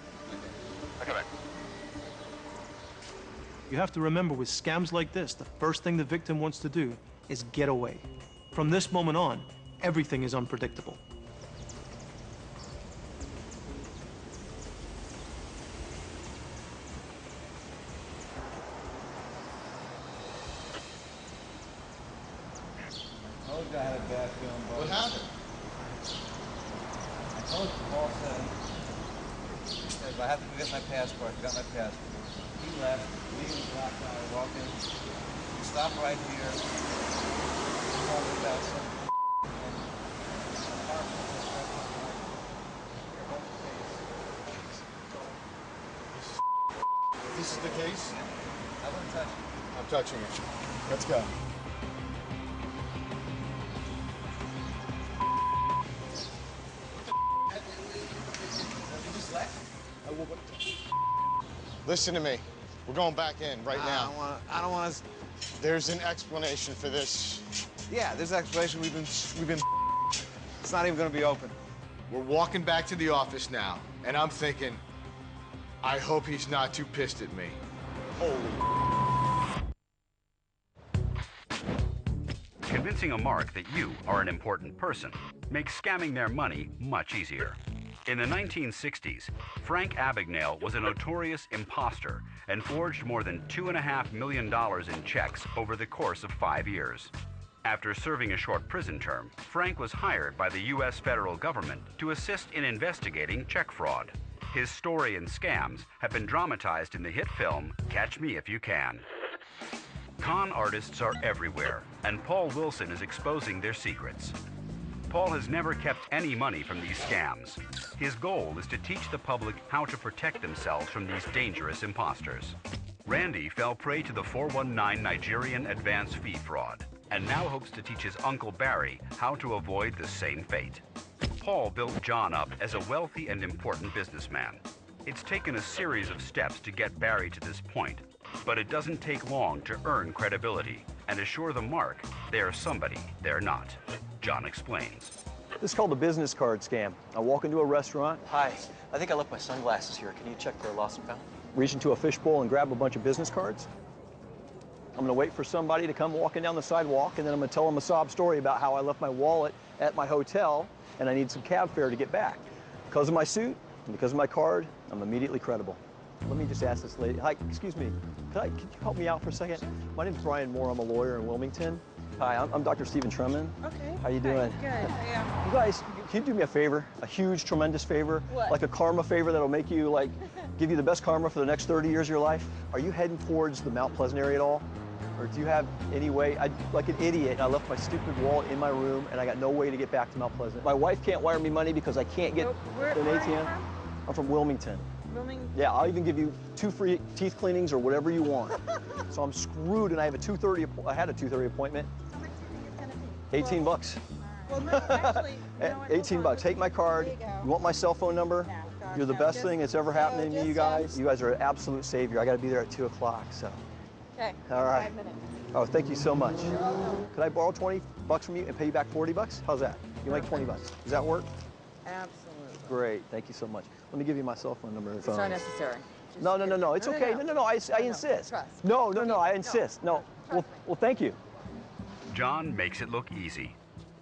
I'll come back. You have to remember, with scams like this, the first thing the victim wants to do is get away. From this moment on, everything is unpredictable. I told you I had a bad feeling, bro. What happened? I told you, Paul said I have to go get my passport. I got my passport. He left, me and the black guy walking. We stopped right here. Talking about some and This is the case? I wouldn't touch it. I'm touching it. Let's go. Listen to me. We're going back in right now. I don't want to. There's an explanation for this. Yeah, there's an explanation. We've been. It's not even going to be open. We're walking back to the office now, and I'm thinking, I hope he's not too pissed at me. Holy. Convincing a mark that you are an important person makes scamming their money much easier. In the 1960s, Frank Abagnale was a notorious imposter and forged more than $2.5 million in checks over the course of 5 years. After serving a short prison term, Frank was hired by the U.S. federal government to assist in investigating check fraud. His story and scams have been dramatized in the hit film Catch Me If You Can. Con artists are everywhere, and Paul Wilson is exposing their secrets. Paul has never kept any money from these scams. His goal is to teach the public how to protect themselves from these dangerous imposters. Randy fell prey to the 419 Nigerian advance fee fraud and now hopes to teach his uncle Barry how to avoid the same fate. Paul built John up as a wealthy and important businessman. It's taken a series of steps to get Barry to this point, but it doesn't take long to earn credibility and assure the mark they're somebody they're not. John explains. This is called the business card scam. I walk into a restaurant. Hi, I think I left my sunglasses here. Can you check for lost and found? Reach into a fishbowl and grab a bunch of business cards. I'm gonna wait for somebody to come walking down the sidewalk, and then I'm gonna tell them a sob story about how I left my wallet at my hotel and I need some cab fare to get back. Because of my suit and because of my card, I'm immediately credible. Let me just ask this lady. Hi, excuse me. Could you help me out for a second? My name's Brian Moore. I'm a lawyer in Wilmington. Hi, I'm Dr. Stephen Tremon. Okay. How you doing? Good. Yeah. You guys, can you do me a favor? A huge, tremendous favor? What? Like a karma favor that'll make you, like, give you the best karma for the next 30 years of your life? Are you heading towards the Mount Pleasant area at all? Or do you have any way? Like an idiot, I left my stupid wallet in my room and I got no way to get back to Mount Pleasant. My wife can't wire me money because I can't get Where an are ATM. you from? I'm from Wilmington. Wilmington? Yeah, I'll even give you 2 free teeth cleanings or whatever you want. So I'm screwed and I have a 2:30, I had a 2:30 appointment. 18 bucks. Well, no, actually, you know what? 18 bucks. Take my card. There you go. You want my cell phone number? No, You're the no, best just- thing that's ever happened to me, just, you guys. You guys are an absolute savior. I got to be there at 2 o'clock, so. Okay. All right. 5 minutes. Oh, thank you so much. Could I borrow 20 bucks from you and pay you back 40 bucks? How's that? You make 20 bucks. Does that work? Absolutely. Great. Thank you so much. Let me give you my cell phone number. It's not necessary. No. It's okay. No. I insist. Trust. No. I insist. No. Well, thank you. John makes it look easy,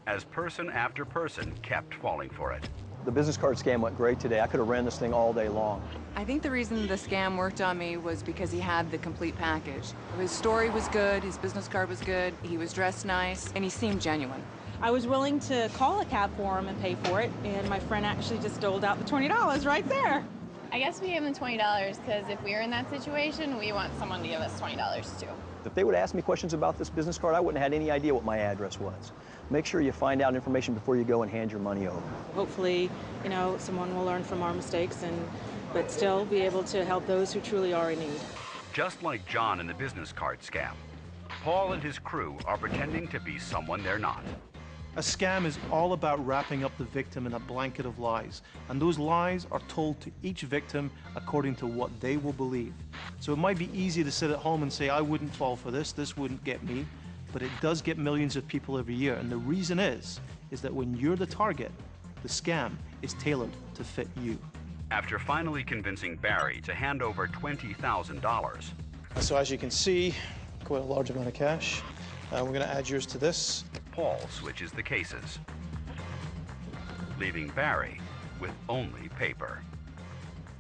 as person after person kept falling for it. The business card scam went great today. I could have ran this thing all day long. I think the reason the scam worked on me was because he had the complete package. His story was good, his business card was good, he was dressed nice, and he seemed genuine. I was willing to call a cab for him and pay for it, and my friend actually just doled out the $20 right there. I guess we gave them $20 because if we were in that situation, we want someone to give us $20 too. If they would ask me questions about this business card, I wouldn't have had any idea what my address was. Make sure you find out information before you go and hand your money over. Hopefully, you know, someone will learn from our mistakes but still be able to help those who truly are in need. Just like John in the business card scam, Paul and his crew are pretending to be someone they're not. A scam is all about wrapping up the victim in a blanket of lies, and those lies are told to each victim according to what they will believe. So it might be easy to sit at home and say, I wouldn't fall for this wouldn't get me, but it does get millions of people every year, and the reason is that when you're the target, the scam is tailored to fit you. After finally convincing Barry to hand over $20,000, So as you can see, quite a large amount of cash. We're going to add yours to this. Paul switches the cases, leaving Barry with only paper.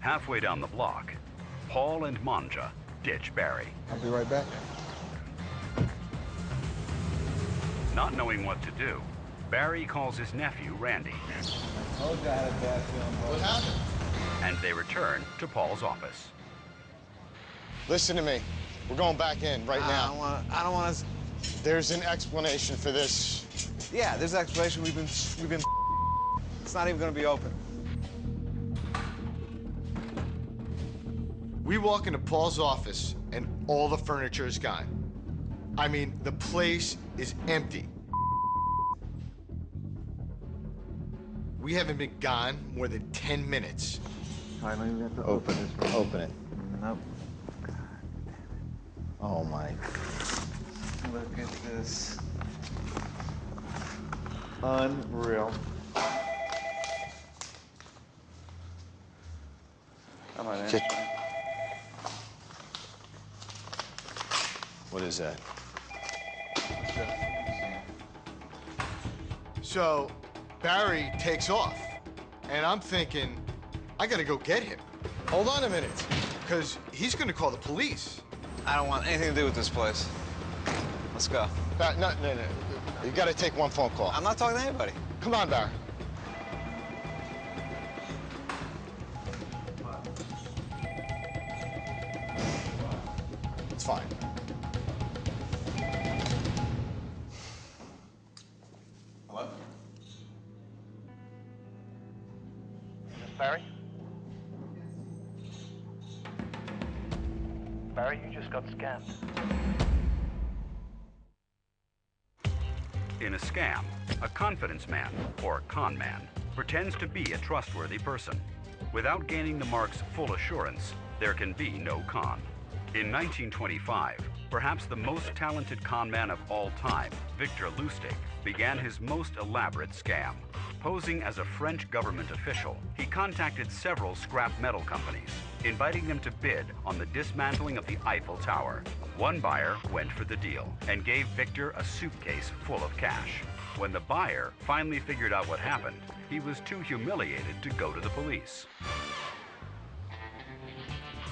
Halfway down the block, Paul and Manja ditch Barry. I'll be right back. Not knowing what to do, Barry calls his nephew, Randy. Told you I had a bad feeling. What happened? And they return to Paul's office. Listen to me. We're going back in right now. I don't want to. There's an explanation for this. Yeah, there's an explanation. We've been. It's not even going to be open. We walk into Paul's office and all the furniture is gone. I mean, the place is empty. We haven't been gone more than 10 minutes. All right, we have to open this. Open it. Nope. Oh my. Look at this. Unreal. Come on, man. What is that? So Barry takes off, and I'm thinking, I gotta go get him. Hold on a minute, because he's gonna call the police. I don't want anything to do with this place. Let's go. No. You gotta take one phone call. I'm not talking to anybody. Come on, Barry. It's fine. Hello? Is this Barry? Barry, you just got scammed. In a scam, a confidence man, or con man, pretends to be a trustworthy person. Without gaining the mark's full assurance, there can be no con. In 1925, perhaps the most talented con man of all time, Victor Lustig, began his most elaborate scam. Posing as a French government official, he contacted several scrap metal companies, inviting them to bid on the dismantling of the Eiffel Tower. One buyer went for the deal and gave Victor a suitcase full of cash. When the buyer finally figured out what happened, he was too humiliated to go to the police.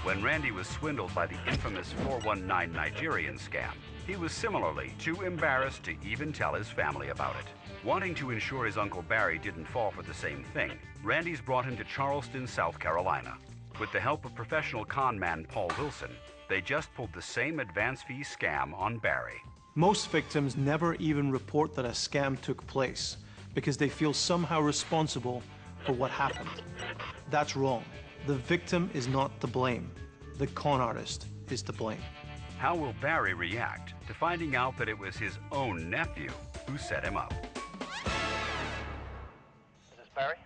When Randy was swindled by the infamous 419 Nigerian scam, he was similarly too embarrassed to even tell his family about it. Wanting to ensure his Uncle Barry didn't fall for the same thing, Randy's brought him to Charleston, South Carolina. With the help of professional con man Paul Wilson, they just pulled the same advance fee scam on Barry. Most victims never even report that a scam took place because they feel somehow responsible for what happened. That's wrong. The victim is not to blame. The con artist is to blame. How will Barry react to finding out that it was his own nephew who set him up? Is this Barry?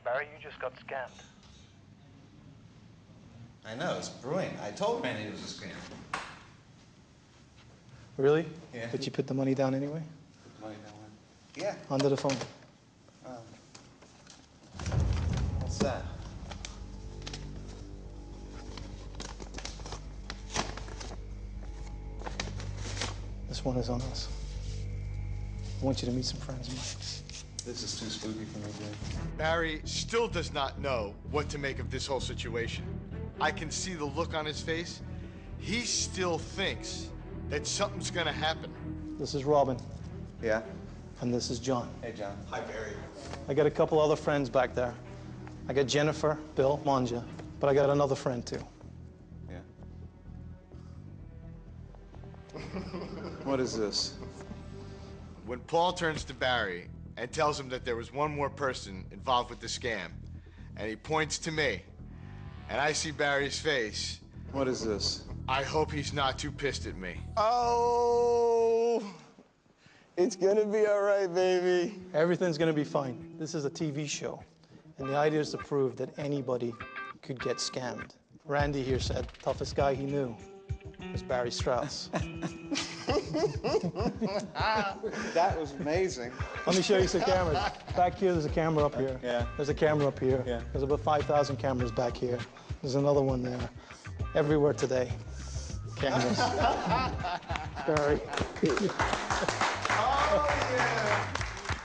Barry, you just got scammed. I know, it's brilliant. I told Randy it was a scam. Really? Yeah. But you put the money down anyway? Put the money down when? Yeah. Under the phone. What's that? This one is on us. I want you to meet some friends of mine. This is too spooky for me, dude. Barry still does not know what to make of this whole situation. I can see the look on his face. He still thinks that something's gonna happen. This is Robin. Yeah? And this is John. Hey, John. Hi, Barry. I got a couple other friends back there. I got Jennifer, Bill, Manja, but I got another friend too. Yeah. What is this? When Paul turns to Barry and tells him that there was one more person involved with the scam, and he points to me, and I see Barry's face. What is this? I hope he's not too pissed at me. Oh, it's gonna be all right, baby. Everything's gonna be fine. This is a TV show, and the idea is to prove that anybody could get scammed. Randy here said, toughest guy he knew was Barry Strauss. That was amazing. Let me show you some cameras. Back here, there's a camera up here. Yeah. There's a camera up here. Yeah. There's about 5,000 cameras back here. There's another one there. Everywhere today. Cameras. Barry. Oh, yeah.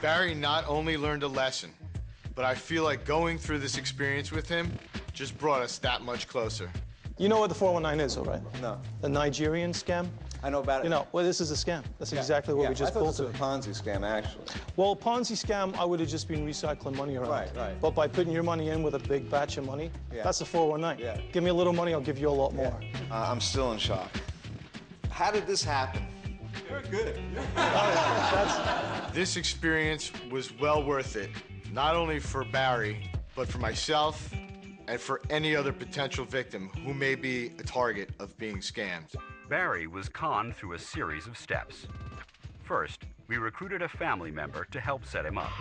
Barry not only learned a lesson, but I feel like going through this experience with him just brought us that much closer. You know what the 419 is, all right? No. The Nigerian scam? I know about it. You know, well, this is a scam. That's exactly what we just pulled I thought this was a Ponzi scam, actually. Well, Ponzi scam, I would have just been recycling money around. Right. But by putting your money in with a big batch of money, that's a 419. Yeah. Give me a little money, I'll give you a lot more. I'm still in shock. How did this happen? You're good. This experience was well worth it, not only for Barry, but for myself and for any other potential victim who may be a target of being scammed. Barry was conned through a series of steps. First, we recruited a family member to help set him up.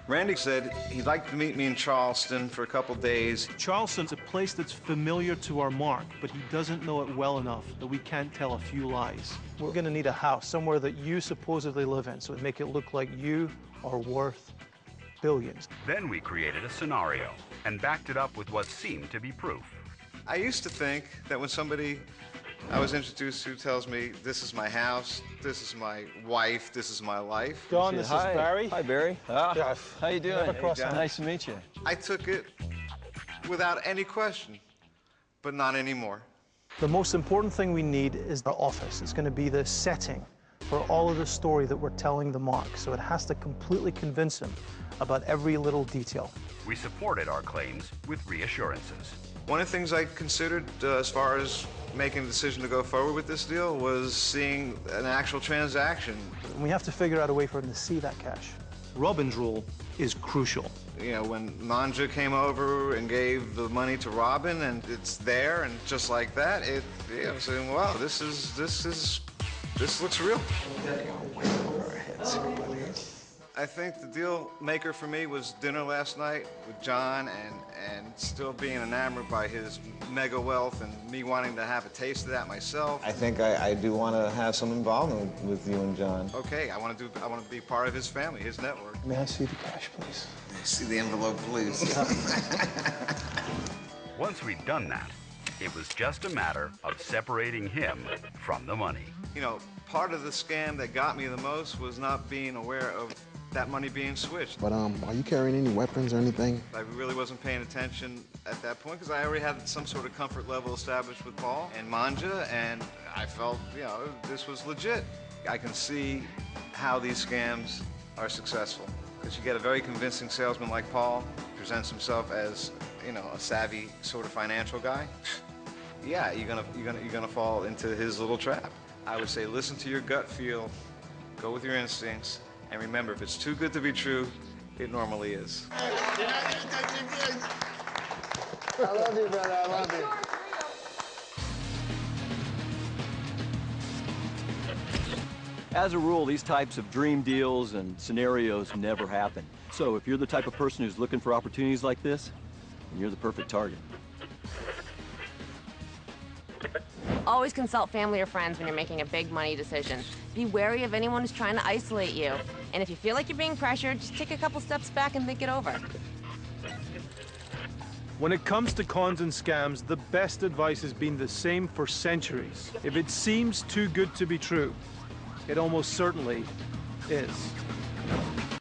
Randy said he'd like to meet me in Charleston for a couple days. Charleston's a place that's familiar to our Mark, but he doesn't know it well enough that we can't tell a few lies. We're going to need a house somewhere that you supposedly live in, so it'd make it look like you are worth billions. Then we created a scenario and backed it up with what seemed to be proof. I used to think that when somebody I was introduced to tells me, this is my house, this is my wife, this is my life. John, this is Barry. Hi, Barry. How you doing? Hey, Nice to meet you. I took it without any question, but not anymore. The most important thing we need is the office. It's going to be the setting for all of the story that we're telling the Mark, so it has to completely convince him about every little detail. We supported our claims with reassurances. One of the things I considered as far as making a decision to go forward with this deal was seeing an actual transaction. We have to figure out a way for him to see that cash. Robin's role is crucial. You know, when Manja came over and gave the money to Robin, and it's there, and just like that, I was saying, wow, this looks real. I think the deal maker for me was dinner last night with John, and still being enamored by his mega wealth and me wanting to have a taste of that myself. I think I do want to have some involvement with you and John. Okay, I want to be part of his family, his network. May I see the cash, please? See the envelope, please. Once we'd done that, it was just a matter of separating him from the money. You know, part of the scam that got me the most was not being aware of that money being switched. But are you carrying any weapons or anything? I really wasn't paying attention at that point because I already had some sort of comfort level established with Paul and Manja, and I felt, you know, this was legit. I can see how these scams are successful because you get a very convincing salesman like Paul, presents himself as, you know, a savvy sort of financial guy. Yeah, you're gonna fall into his little trap. I would say listen to your gut feel, go with your instincts, and remember, if it's too good to be true, it normally is. I love you, brother. I love you. As a rule, these types of dream deals and scenarios never happen. So if you're the type of person who's looking for opportunities like this, then you're the perfect target. Always consult family or friends when you're making a big money decision. Be wary of anyone who's trying to isolate you. And if you feel like you're being pressured, just take a couple steps back and think it over. When it comes to cons and scams, the best advice has been the same for centuries. If it seems too good to be true, it almost certainly is.